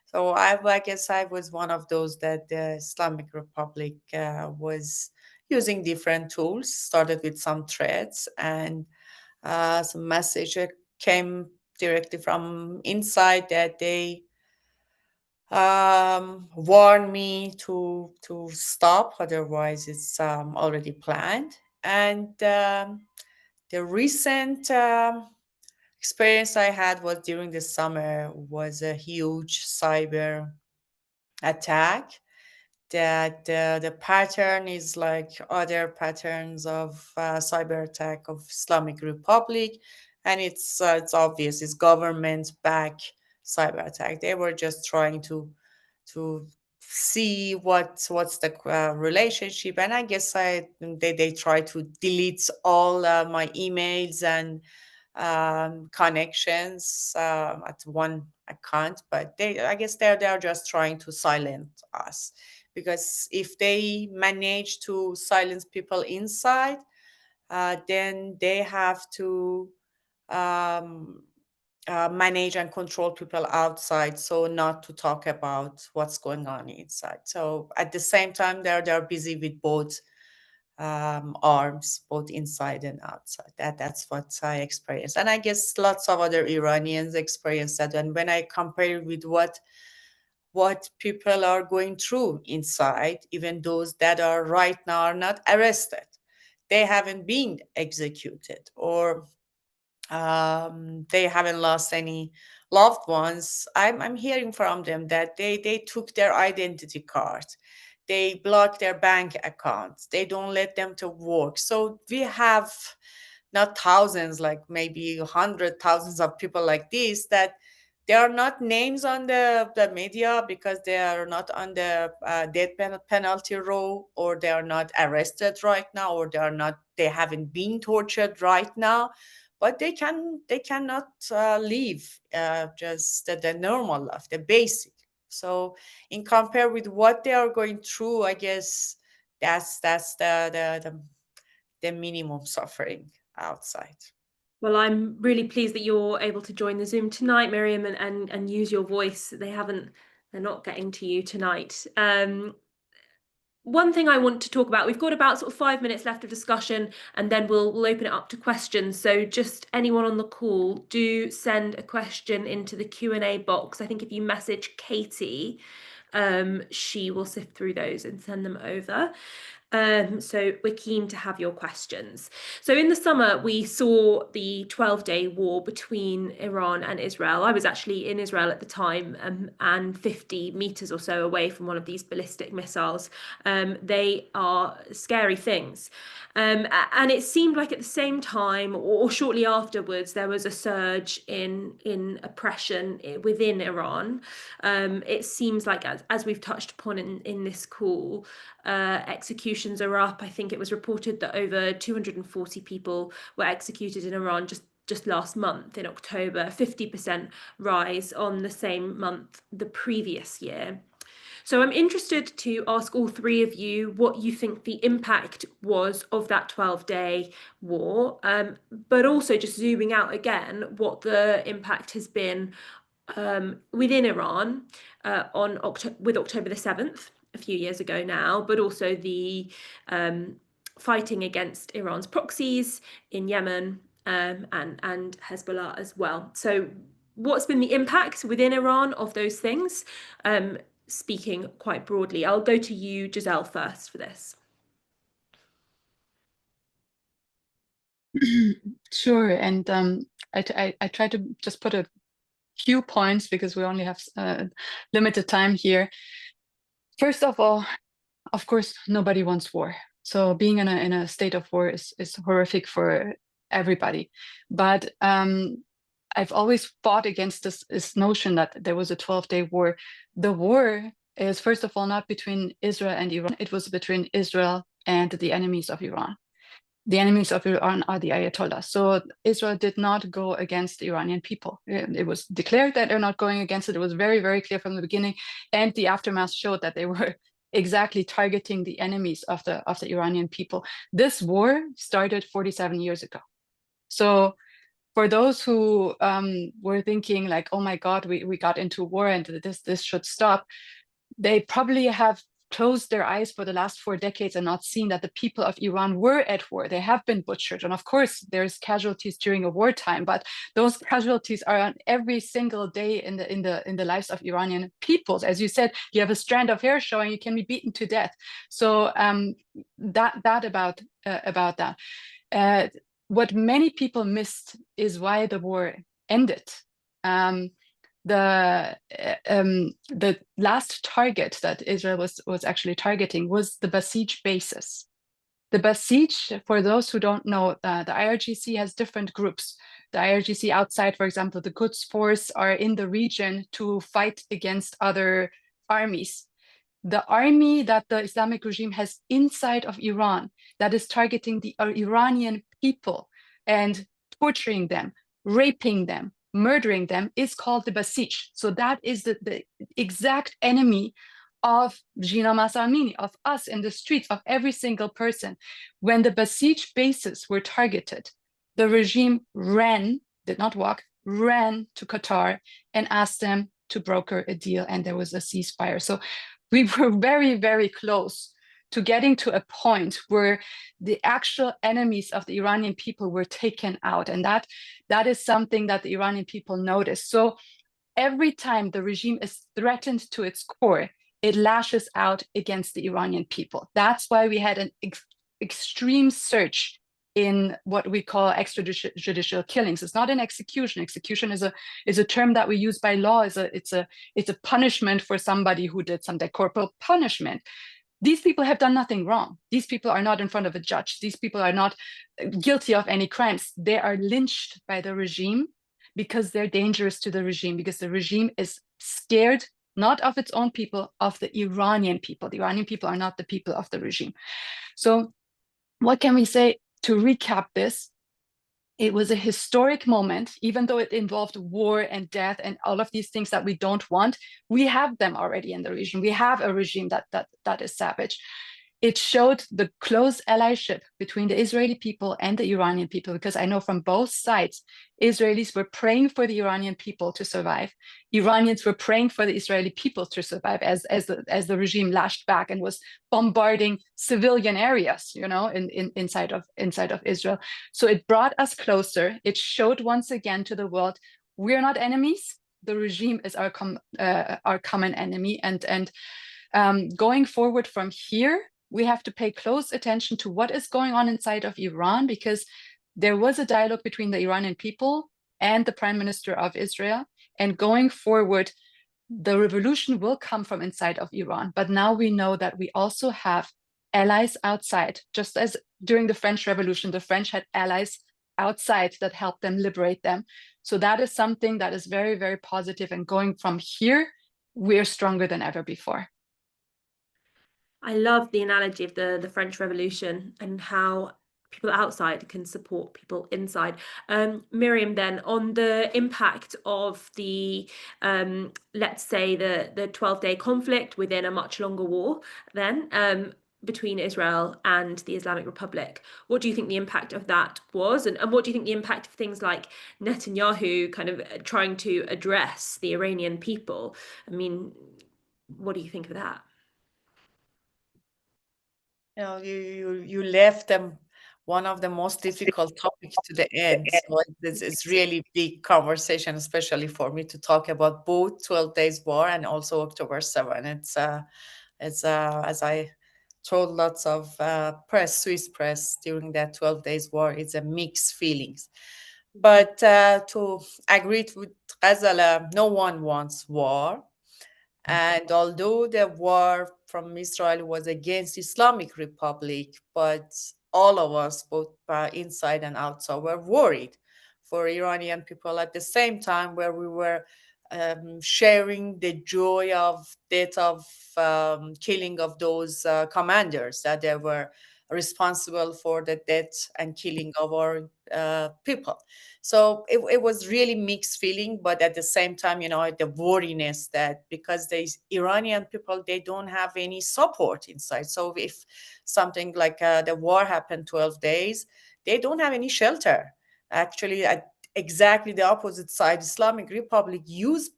So I guess I was one of those that the Islamic Republic was using different tools, started with some threats and some message came directly from inside that they warn me to stop, otherwise it's already planned. And the recent experience I had was during the summer, was a huge cyber attack that the pattern is like other patterns of cyber attack of Islamic Republic, and it's obvious it's government back cyber attack. They were just trying to see what's the relationship, and I guess they try to delete all my emails and connections at one account, but I guess they're just trying to silence us, because if they manage to silence people inside, then they have to um, manage and control people outside, so not to talk about what's going on inside. So at the same time, they're busy with both arms, both inside and outside. That's what I experienced, and I guess lots of other Iranians experience that. And when I compare it with what people are going through inside, even those that are right now are not arrested, they haven't been executed, or they haven't lost any loved ones. I'm hearing from them that they took their identity cards, they block their bank accounts, they don't let them to work. So we have not thousands, like maybe 100,000 of people like this, that they are not names on the media because they are not on the penalty row, or they are not arrested right now, or they haven't been tortured right now, but they cannot live just the normal life, the basic. So in compare with what they are going through, I guess that's the minimum suffering outside. Well, I'm really pleased that you're able to join the Zoom tonight, Miriam, and use your voice. They're not getting to you tonight. One thing I want to talk about, we've got about sort of 5 minutes left of discussion, and then we'll open it up to questions. So just anyone on the call, do send a question into the Q&A box. I think if you message Katie, she will sift through those and send them over. So we're keen to have your questions. So in the summer, we saw the 12-day war between Iran and Israel. I was actually in Israel at the time, and 50 meters or so away from one of these ballistic missiles. They are scary things. And it seemed like at the same time, or shortly afterwards, there was a surge in oppression within Iran. It seems like, as we've touched upon in this call, executions are up. I think it was reported that over 240 people were executed in Iran just last month in October, 50% rise on the same month the previous year. So I'm interested to ask all three of you what you think the impact was of that 12-day war, but also just zooming out again, what the impact has been within Iran with October the 7th, a few years ago now, but also the fighting against Iran's proxies in Yemen and Hezbollah as well. So what's been the impact within Iran of those things? Speaking quite broadly, I'll go to you, Gazelle, first for this. Sure, and I try to just put a few points because we only have limited time here. First of all, of course, nobody wants war. So being in a state of war is horrific for everybody. But I've always fought against this notion that there was a 12-day war. The war is, first of all, not between Israel and Iran. It was between Israel and the enemies of Iran. The enemies of Iran are the Ayatollahs. So Israel did not go against the Iranian people. It was declared that they're not going against it. It was very, very clear from the beginning. And the aftermath showed that they were exactly targeting the enemies of the Iranian people. This war started 47 years ago. So for those who were thinking like, oh my God, we got into war and this should stop, they probably have closed their eyes for the last 4 decades and not seen that the people of Iran were at war. They have been butchered. And of course, there's casualties during a wartime, but those casualties are on every single day in the lives of Iranian peoples. As you said, you have a strand of hair showing, you can be beaten to death. So that about that. What many people missed is why the war ended. The last target that Israel was actually targeting was the Basij bases. The Basij, for those who don't know, the IRGC has different groups. The IRGC outside, for example, the Quds Force are in the region to fight against other armies. The army that the Islamic regime has inside of Iran that is targeting the Iranian people and torturing them, raping them, murdering them is called the Basij. So that is the exact enemy of Jina Masamini, of us in the streets, of every single person. When the Basij bases were targeted, the regime did not walk, ran to Qatar and asked them to broker a deal, and there was a ceasefire. So we were very, very close to getting to a point where the actual enemies of the Iranian people were taken out. And that is something that the Iranian people noticed. So every time the regime is threatened to its core, it lashes out against the Iranian people. That's why we had an extreme surge in what we call extrajudicial killings. It's not an execution. Execution is a term that we use by law. It's a punishment for somebody who did some corporal punishment. These people have done nothing wrong. These people are not in front of a judge. These people are not guilty of any crimes. They are lynched by the regime because they're dangerous to the regime, because the regime is scared not of its own people, of the Iranian people. The Iranian people are not the people of the regime. So what can we say to recap this? It was a historic moment, even though it involved war and death and all of these things that we don't want. We have them already in the region. We have a regime that is savage. It showed the close allyship between the Israeli people and the Iranian people, because I know from both sides, Israelis were praying for the Iranian people to survive. Iranians were praying for the Israeli people to survive as the regime lashed back and was bombarding civilian areas, inside of Israel. So it brought us closer. It showed once again to the world, we're not enemies. the regime is our common enemy. And going forward from here, we have to pay close attention to what is going on inside of Iran, because there was a dialogue between the Iranian people and the Prime Minister of Israel. And going forward, the revolution will come from inside of Iran. But now we know that we also have allies outside. Just as during the French Revolution, the French had allies outside that helped them liberate them. So that is something that is very, very positive. And going from here, we're stronger than ever before. I love the analogy of the French Revolution and how people outside can support people inside. Miriam, then, on the impact of the, let's say, the 12-day conflict within a much longer war then, between Israel and the Islamic Republic. What do you think the impact of that was? And what do you think the impact of things like Netanyahu kind of trying to address the Iranian people? I mean, what do you think of that? You know, you left them one of the most difficult topics to the end. So it's really big conversation, especially for me to talk about both 12 Days War and also October 7. It's as I told lots of press, Swiss press during that 12 Days War, it's a mixed feelings. But to agree with Ghazala, no one wants war. And although the war from Israel was against Islamic Republic, but all of us, both inside and outside, were worried for Iranian people at the same time, where we were sharing the joy of death of killing of those commanders that they were responsible for the death and killing of our people. So it was really mixed feeling, but at the same time, you know, the worriness that because the Iranian people, they don't have any support inside. So if something like the war happened 12 days, they don't have any shelter. Actually, at exactly the opposite side, Islamic Republic used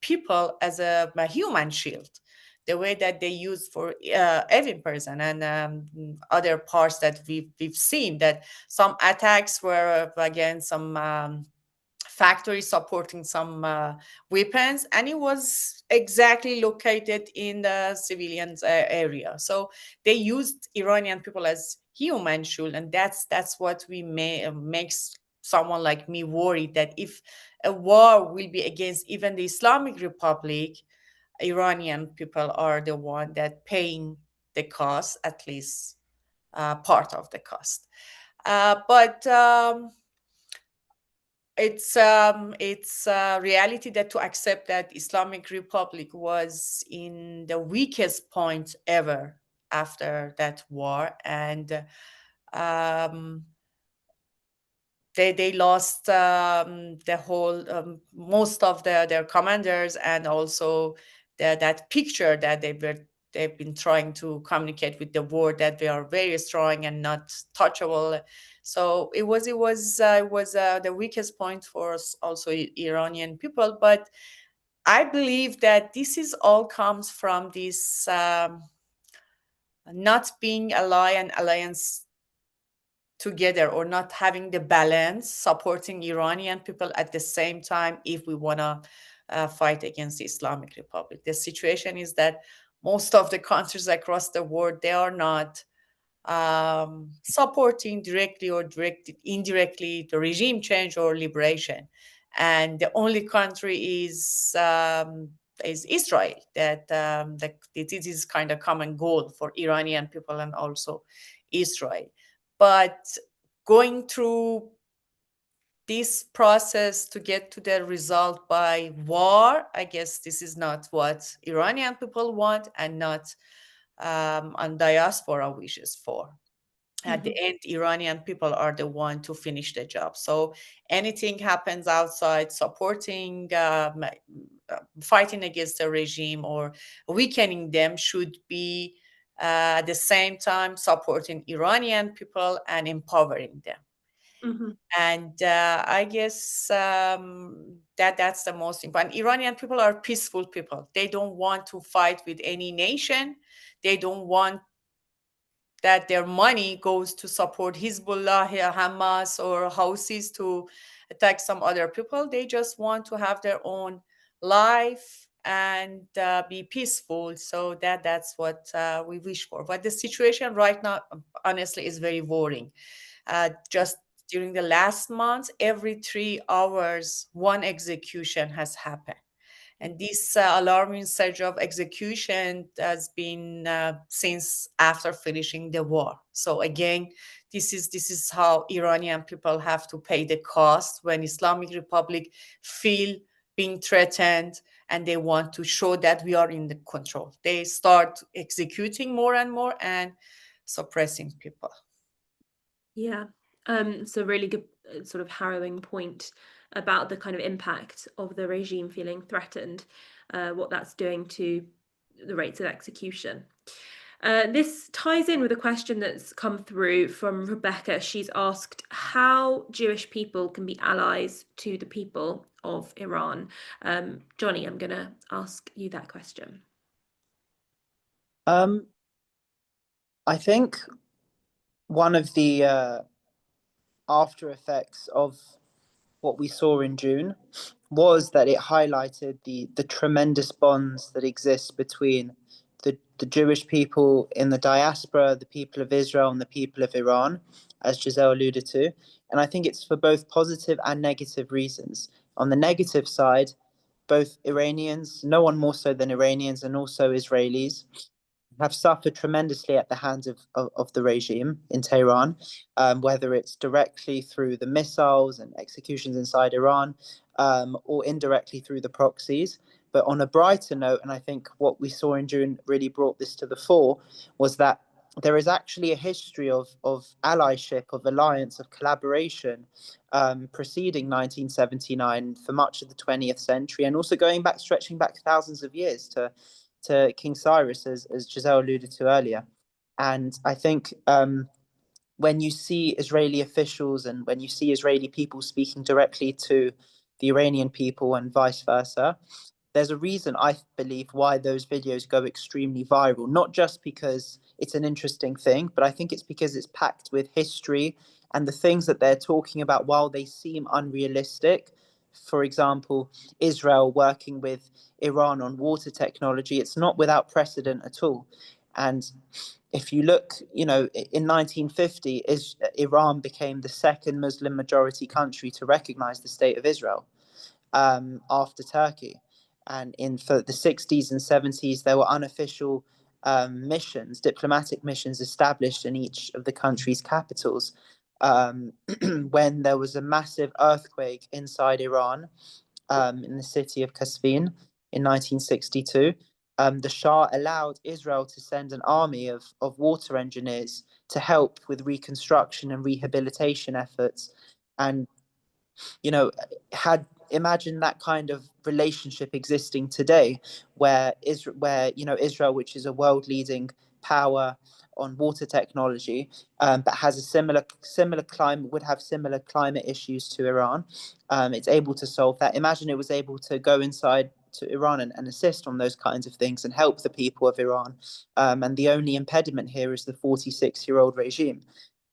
people as a human shield, the way that they use for Evin person and other parts that we've seen, that some attacks were against some factories supporting some weapons, and it was exactly located in the civilians area. So they used Iranian people as human shield, and that's what we makes someone like me worried that if a war will be against even the Islamic Republic, Iranian people are the one that paying the cost, at least part of the cost. But it's a reality that to accept that Islamic Republic was in the weakest point ever after that war, and um, they lost the whole most of their commanders, and also that picture that they've been trying to communicate with the world, that they are very strong and not touchable. So it was the weakest point for also Iranian people. But I believe that this is all comes from this not being alliance together, or not having the balance, supporting Iranian people at the same time if we want to fight against the Islamic Republic. The situation is that most of the countries across the world, they are not supporting directly or indirectly the regime change or liberation. And the only country is Israel, that it is kind of common goal for Iranian people and also Israel. But going through this process to get to the result by war, I guess this is not what Iranian people want, and not on diaspora wishes for. At the end, Iranian people are the one to finish the job. So anything happens outside, supporting, fighting against the regime or weakening them, should be at the same time supporting Iranian people and empowering them. And I guess that's the most important. Iranian people are peaceful people. They don't want to fight with any nation. They don't want that their money goes to support Hezbollah, Hamas, or Houthis to attack some other people. They just want to have their own life and be peaceful. So that's what we wish for. But the situation right now, honestly, is very worrying. Just during the last month, every 3 hours, one execution has happened. And this alarming surge of execution has been since after finishing the war. So again, this is how Iranian people have to pay the cost when Islamic Republic feel being threatened and they want to show that we are in the control. They start executing more and more and suppressing people. Yeah. So really good sort of harrowing point about the kind of impact of the regime feeling threatened, what that's doing to the rates of execution. This ties in with a question that's come through from Rebecca. She's asked how Jewish people can be allies to the people of Iran. Johnny, I'm going to ask you that question. I think one of the after effects of what we saw in June was that it highlighted the tremendous bonds that exist between the Jewish people in the diaspora, the people of Israel, and the people of Iran, as Giselle alluded to. And I think it's for both positive and negative reasons. On the negative side, both Iranians, no one more so than Iranians, and also Israelis, have suffered tremendously at the hands of the regime in Tehran, whether it's directly through the missiles and executions inside Iran, or indirectly through the proxies. But on a brighter note, and I think what we saw in June really brought this to the fore, was that there is actually a history of allyship, of alliance, of collaboration preceding 1979 for much of the 20th century, and also going back, stretching back thousands of years to King Cyrus, as Giselle alluded to earlier. And I think when you see Israeli officials and when you see Israeli people speaking directly to the Iranian people and vice versa, there's a reason, I believe, why those videos go extremely viral. Not just because it's an interesting thing, but I think it's because it's packed with history and the things that they're talking about, while they seem unrealistic. For example, Israel working with Iran on water technology, it's not without precedent at all. And if you look, in 1950, Iran became the second Muslim majority country to recognize the state of Israel, after Turkey. And for the 60s and 70s, there were unofficial missions, diplomatic missions established in each of the country's capitals. When there was a massive earthquake inside Iran, in the city of Kasvin in 1962, the Shah allowed Israel to send an army of water engineers to help with reconstruction and rehabilitation efforts. And imagine that kind of relationship existing today, where Israel, which is a world leading power on water technology, but has a similar climate, would have similar climate issues to Iran. It's able to solve that. Imagine it was able to go inside to Iran and assist on those kinds of things and help the people of Iran. And the only impediment here is the 46-year-old regime.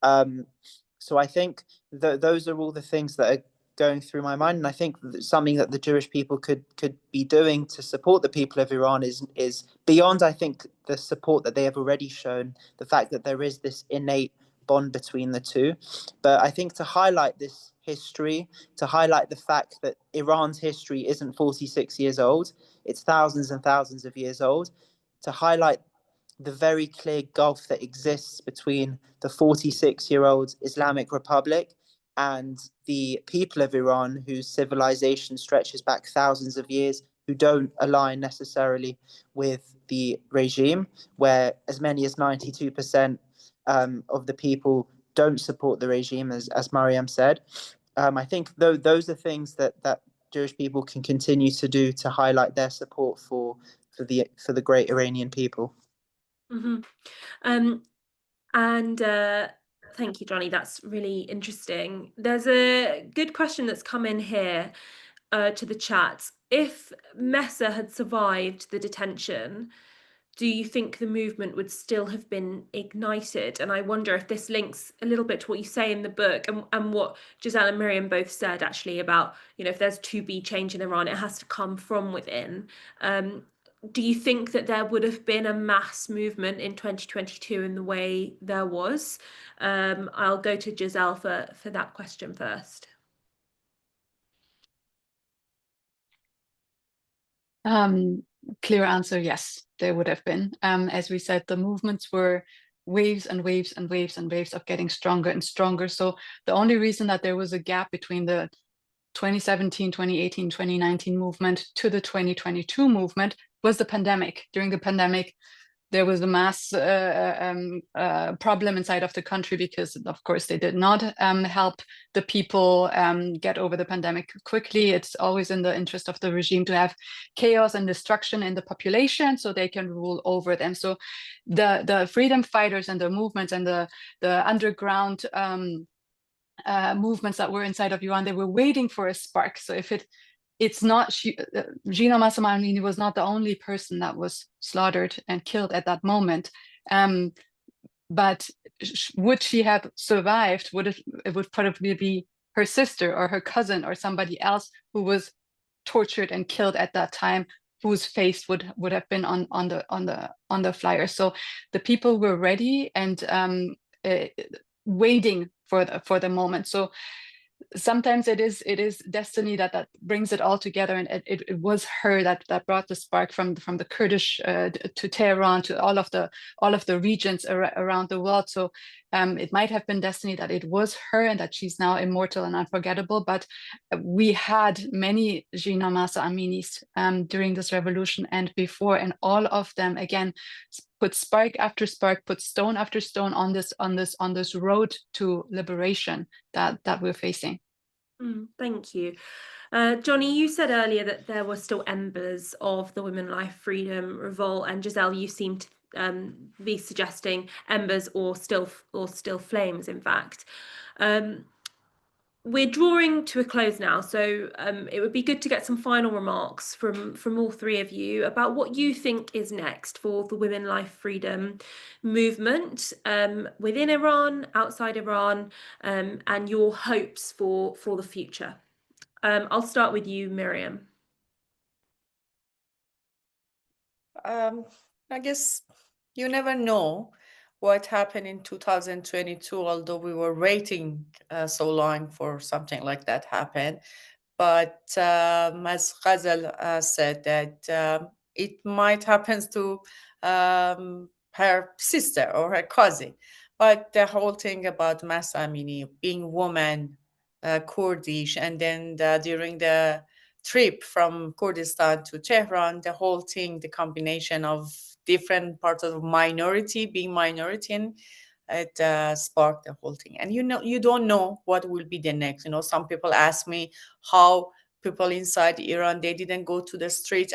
So I think those are all the things that are going through my mind, and I think something that the Jewish people could be doing to support the people of Iran is beyond, I think, the support that they have already shown, the fact that there is this innate bond between the two. But I think to highlight this history, to highlight the fact that Iran's history isn't 46 years old, it's thousands and thousands of years old, to highlight the very clear gulf that exists between the 46-year-old Islamic Republic and the people of Iran, whose civilization stretches back thousands of years, who don't align necessarily with the regime, where as many as 92% of the people don't support the regime, as Maryam said. I think those are things that Jewish people can continue to do to highlight their support for the great Iranian people. Mm-hmm. And thank you, Johnny. That's really interesting. There's a good question that's come in here to the chat. If Messa had survived the detention, do you think the movement would still have been ignited? And I wonder if this links a little bit to what you say in the book, and what Gazelle and Maryam both said actually about, you know, if there's to be change in Iran, it has to come from within. Do you think that there would have been a mass movement in 2022 in the way there was? I'll go to Gazelle for that question first. Clear answer, yes, there would have been. As we said, the movements were waves and waves and waves and waves of getting stronger and stronger. So the only reason that there was a gap between the 2017, 2018, 2019 movement to the 2022 movement was the pandemic. During the pandemic, there was a mass problem inside of the country because, of course, they did not help the people get over the pandemic quickly. It's always in the interest of the regime to have chaos and destruction in the population so they can rule over them. So the freedom fighters and the movements and the underground movements that were inside of Iran, they were waiting for a spark. So if it's not, Jina Mahsa Amini was not the only person that was slaughtered and killed at that moment. But would she have survived? It would probably be her sister or her cousin or somebody else who was tortured and killed at that time, whose face would have been on the flyer. So the people were ready and waiting for the moment. So sometimes it is destiny that brings it all together, and it was her that brought the spark from the Kurdish to Tehran to all of the regions around the world. So it might have been destiny that it was her and that she's now immortal and unforgettable. But we had many Jina Mahsa Aminis during this revolution and before, and all of them again put spark after spark, put stone after stone on this road to liberation that we're facing. Thank you. Johnny, you said earlier that there were still embers of the Women, Life, Freedom revolt, and Gazelle, you seem to be suggesting embers or still flames, in fact. We're drawing to a close now, so it would be good to get some final remarks from all three of you about what you think is next for the Women, Life, Freedom movement within Iran, outside Iran, and your hopes for the future. I'll start with you, Maryam. I guess you never know what happened in 2022, although we were waiting so long for something like that happen. But as Ghazal said, that it might happen to her sister or her cousin. But the whole thing about Mahsa Amini being woman, Kurdish, and then during the trip from Kurdistan to Tehran, the whole thing, the combination of different parts of minority, being minority, and it sparked the whole thing. And you don't know what will be the next. Some people ask me how people inside Iran, they didn't go to the street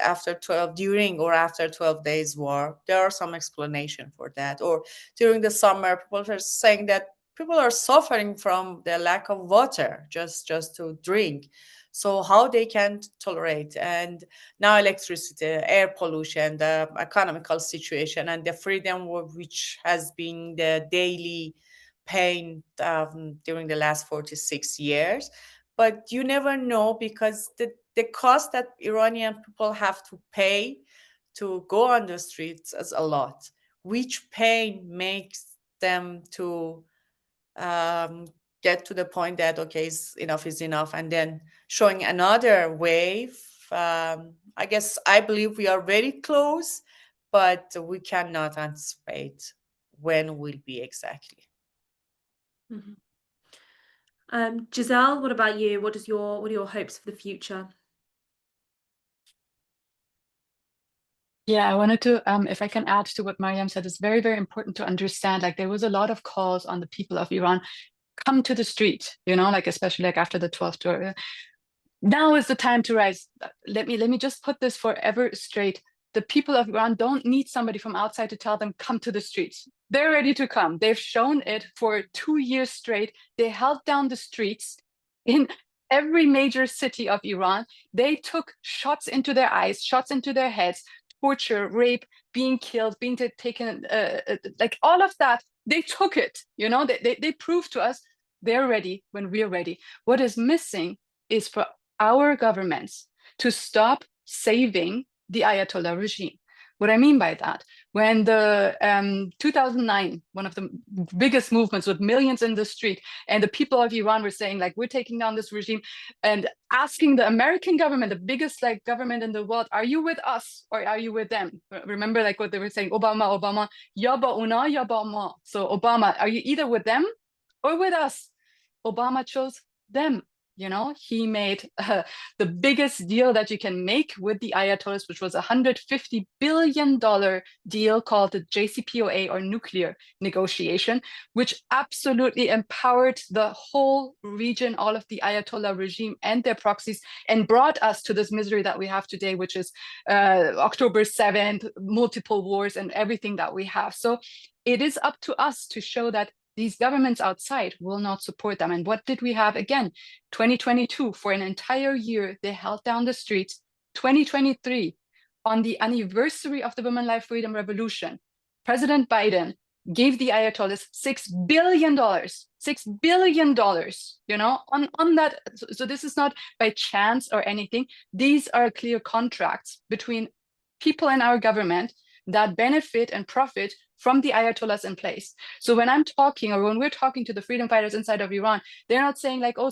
during or after 12 days war. There are some explanation for that. Or during the summer, people are saying that people are suffering from the lack of water just to drink. So how they can tolerate, and now electricity, air pollution, the economical situation, and the freedom which has been the daily pain during the last 46 years. But you never know, because the cost that Iranian people have to pay to go on the streets is a lot. Which pain makes them to get to the point that, okay, enough is enough, and then showing another wave. I believe we are very close, but we cannot anticipate when will be exactly. Gazelle, what about you? What are your hopes for the future? Yeah, I wanted to, if I can add to what Maryam said, it's very, very important to understand, like, there was a lot of calls on the people of Iran, come to the street, especially after the 12th. Now is the time to rise. Let me just put this forever straight. The people of Iran don't need somebody from outside to tell them, come to the streets. They're ready to come. They've shown it for 2 years straight. They held down the streets in every major city of Iran. They took shots into their eyes, shots into their heads, torture, rape, being killed, being taken, like all of that, they took it, you know, they proved to us they're ready when we're ready. What is missing is for our governments to stop saving the Ayatollah regime. What I mean by that, when the 2009, one of the biggest movements with millions in the street, and the people of Iran were saying, like, we're taking down this regime, and asking the American government, the biggest like government in the world, are you with us or are you with them? Remember, like what they were saying, Obama, ya ba una, ya ba ma. So Obama, are you either with them or with us? Obama chose them. You know, he made the biggest deal that you can make with the Ayatollahs, which was a $150 billion deal called the JCPOA, or nuclear negotiation, which absolutely empowered the whole region, all of the Ayatollah regime and their proxies, and brought us to this misery that we have today, which is October 7th, multiple wars and everything that we have. So it is up to us to show that these governments outside will not support them. And what did we have again? 2022, for an entire year, they held down the streets. 2023, on the anniversary of the Women, Life, Freedom Revolution, President Biden gave the Ayatollahs $6 billion, $6 billion, you know, on that. So this is not by chance or anything. These are clear contracts between people in our government that benefit and profit from the Ayatollahs in place. So when I'm talking, or when we're talking to the freedom fighters inside of Iran, they're not saying like, oh,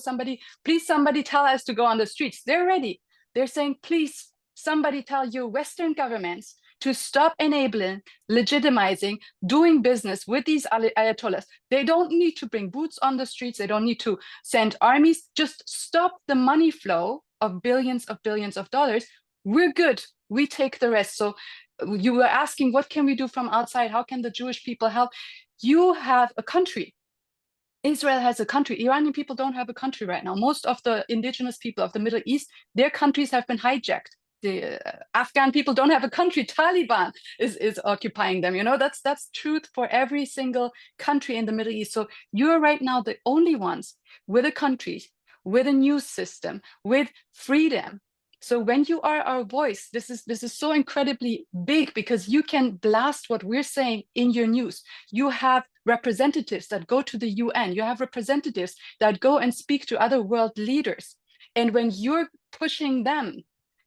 please somebody tell us to go on the streets. They're ready. They're saying, please, somebody tell your Western governments to stop enabling, legitimizing, doing business with these Ayatollahs. They don't need to bring boots on the streets. They don't need to send armies. Just stop the money flow of billions of dollars. We're good. We take the rest. So you were asking, what can we do from outside? How can the Jewish people help? You have a country. Israel has a country. Iranian people don't have a country right now. Most of the indigenous people of the Middle East, their countries have been hijacked. The Afghan people don't have a country. Taliban is occupying them. You know, that's truth for every single country in the Middle East. So you're right now the only ones with a country, with a news system, with freedom. So when you are our voice, this is so incredibly big, because you can blast what we're saying in your news. You have representatives that go to the UN. You have representatives that go and speak to other world leaders. And when you're pushing them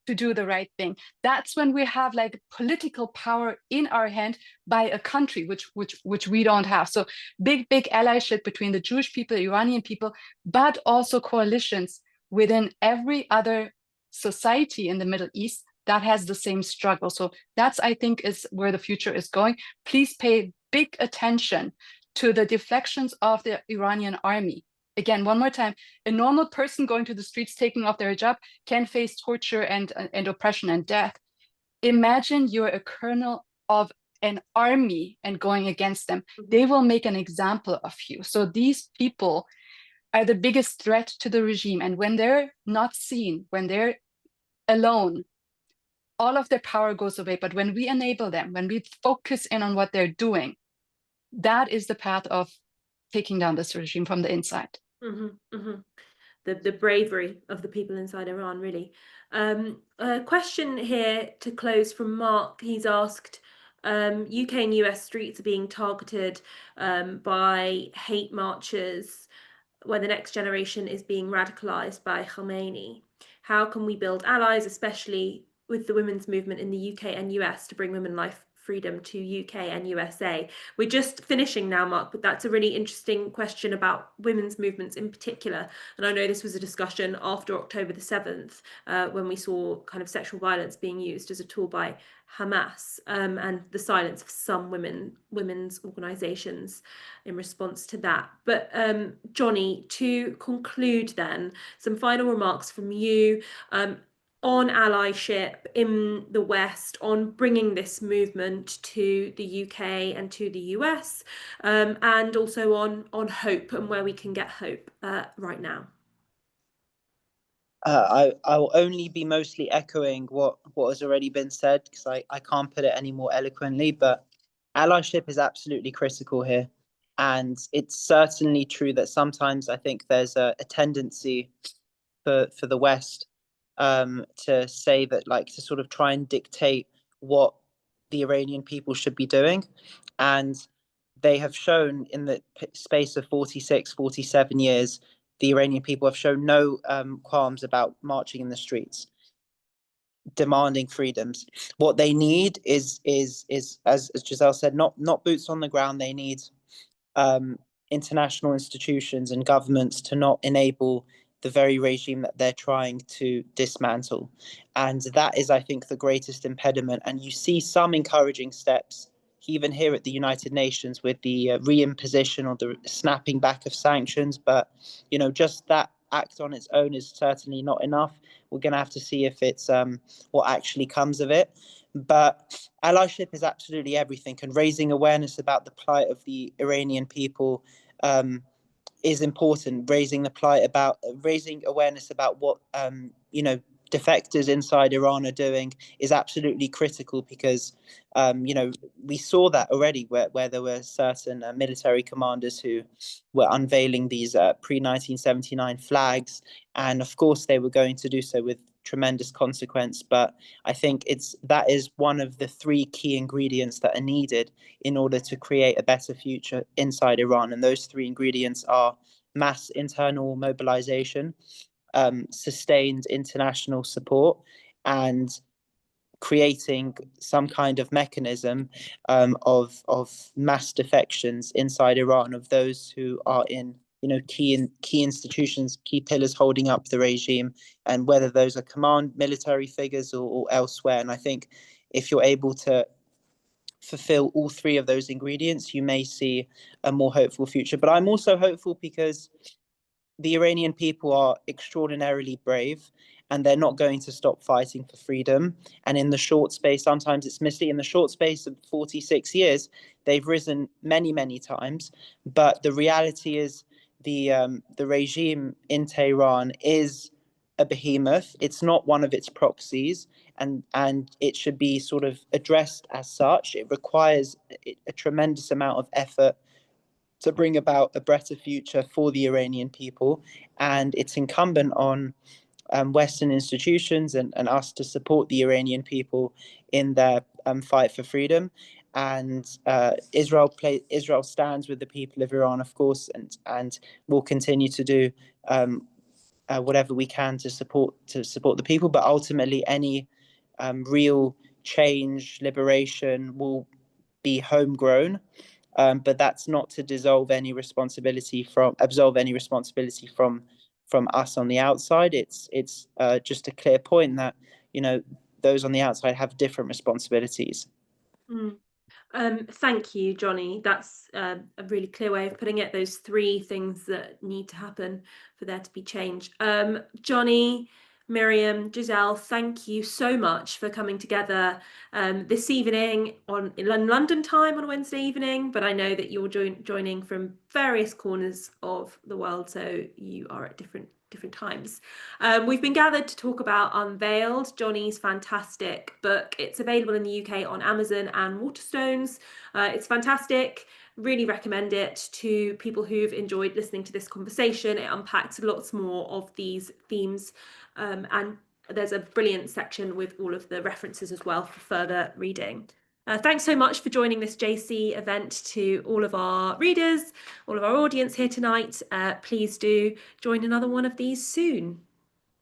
to do the right thing, that's when we have like political power in our hand by a country, which we don't have. So big allyship between the Jewish people, Iranian people, but also coalitions within every other society in the Middle East that has the same struggle. So that's, I think, is where the future is going. Please pay big attention to the deflections of the Iranian army. Again, one more time, a normal person going to the streets, taking off their hijab, can face torture and oppression and death. Imagine you're a colonel of an army and going against them. They will make an example of you. So these people are the biggest threat to the regime. And when they're not seen, when they're alone, all of their power goes away. But when we enable them, when we focus in on what they're doing, that is the path of taking down this regime from the inside. The bravery of the people inside Iran, really. A question here to close from Mark. He's asked, UK and US streets are being targeted by hate marches where the next generation is being radicalized by Khomeini. How can we build allies, especially with the women's movement in the UK and US, to bring women life freedom to UK and USA? We're just finishing now, Mark, but that's a really interesting question about women's movements in particular. And I know this was a discussion after October the 7th, when we saw kind of sexual violence being used as a tool by Hamas, and the silence of some women's organisations in response to that. But Johnny, to conclude then, some final remarks from you on allyship in the West, on bringing this movement to the UK and to the US, and also on hope and where we can get hope right now. I will only be mostly echoing what has already been said, because I can't put it any more eloquently, but allyship is absolutely critical here. And it's certainly true that sometimes I think there's a tendency for the West to say that, like, to sort of try and dictate what the Iranian people should be doing. And they have shown in the space of 46, 47 years, the Iranian people have shown no qualms about marching in the streets, demanding freedoms. What they need is as Giselle said, not boots on the ground. They need international institutions and governments to not enable the very regime that they're trying to dismantle. And that is, I think, the greatest impediment. And you see some encouraging steps, even here at the United Nations, with the reimposition or the snapping back of sanctions. But, you know, just that act on its own is certainly not enough. We're going to have to see if it's what actually comes of it. But allyship is absolutely everything, and raising awareness about the plight of the Iranian people is important. Raising awareness about what you know, defectors inside Iran are doing is absolutely critical, because you know, we saw that already where there were certain military commanders who were unveiling these pre-1979 flags, and of course they were going to do so with tremendous consequence. But I think that is one of the three key ingredients that are needed in order to create a better future inside Iran. And those three ingredients are mass internal mobilization, sustained international support, and creating some kind of mechanism of mass defections inside Iran of those who are in, you know, key institutions, key pillars holding up the regime, and whether those are command military figures or elsewhere. And I think if you're able to fulfill all three of those ingredients, you may see a more hopeful future. But I'm also hopeful because the Iranian people are extraordinarily brave, and they're not going to stop fighting for freedom. And in the short space, sometimes it's misty, in the short space of 46 years, they've risen many, many times. But the reality is the regime in Tehran is a behemoth. It's not one of its proxies, and it should be sort of addressed as such. It requires a tremendous amount of effort to bring about a better future for the Iranian people. And it's incumbent on Western institutions and us to support the Iranian people in their fight for freedom. And Israel stands with the people of Iran, of course, and will continue to do whatever we can to support the people. But ultimately, any real change, liberation will be homegrown. But that's not to absolve any responsibility from us on the outside. It's just a clear point that, you know, those on the outside have different responsibilities. Thank you, Johnny. That's a really clear way of putting it. Those three things that need to happen for there to be change. Johnny, Maryam, Giselle, thank you so much for coming together this evening in London time on a Wednesday evening, but I know that you're joining from various corners of the world, so you are at different times. We've been gathered to talk about Unveiled, Johnny's fantastic book. It's available in the UK on Amazon and Waterstones. It's fantastic. Really recommend it to people who've enjoyed listening to this conversation. It unpacks lots more of these themes, and there's a brilliant section with all of the references as well for further reading. Thanks so much for joining this JC event. To all of our readers, all of our audience here tonight, please do join another one of these soon.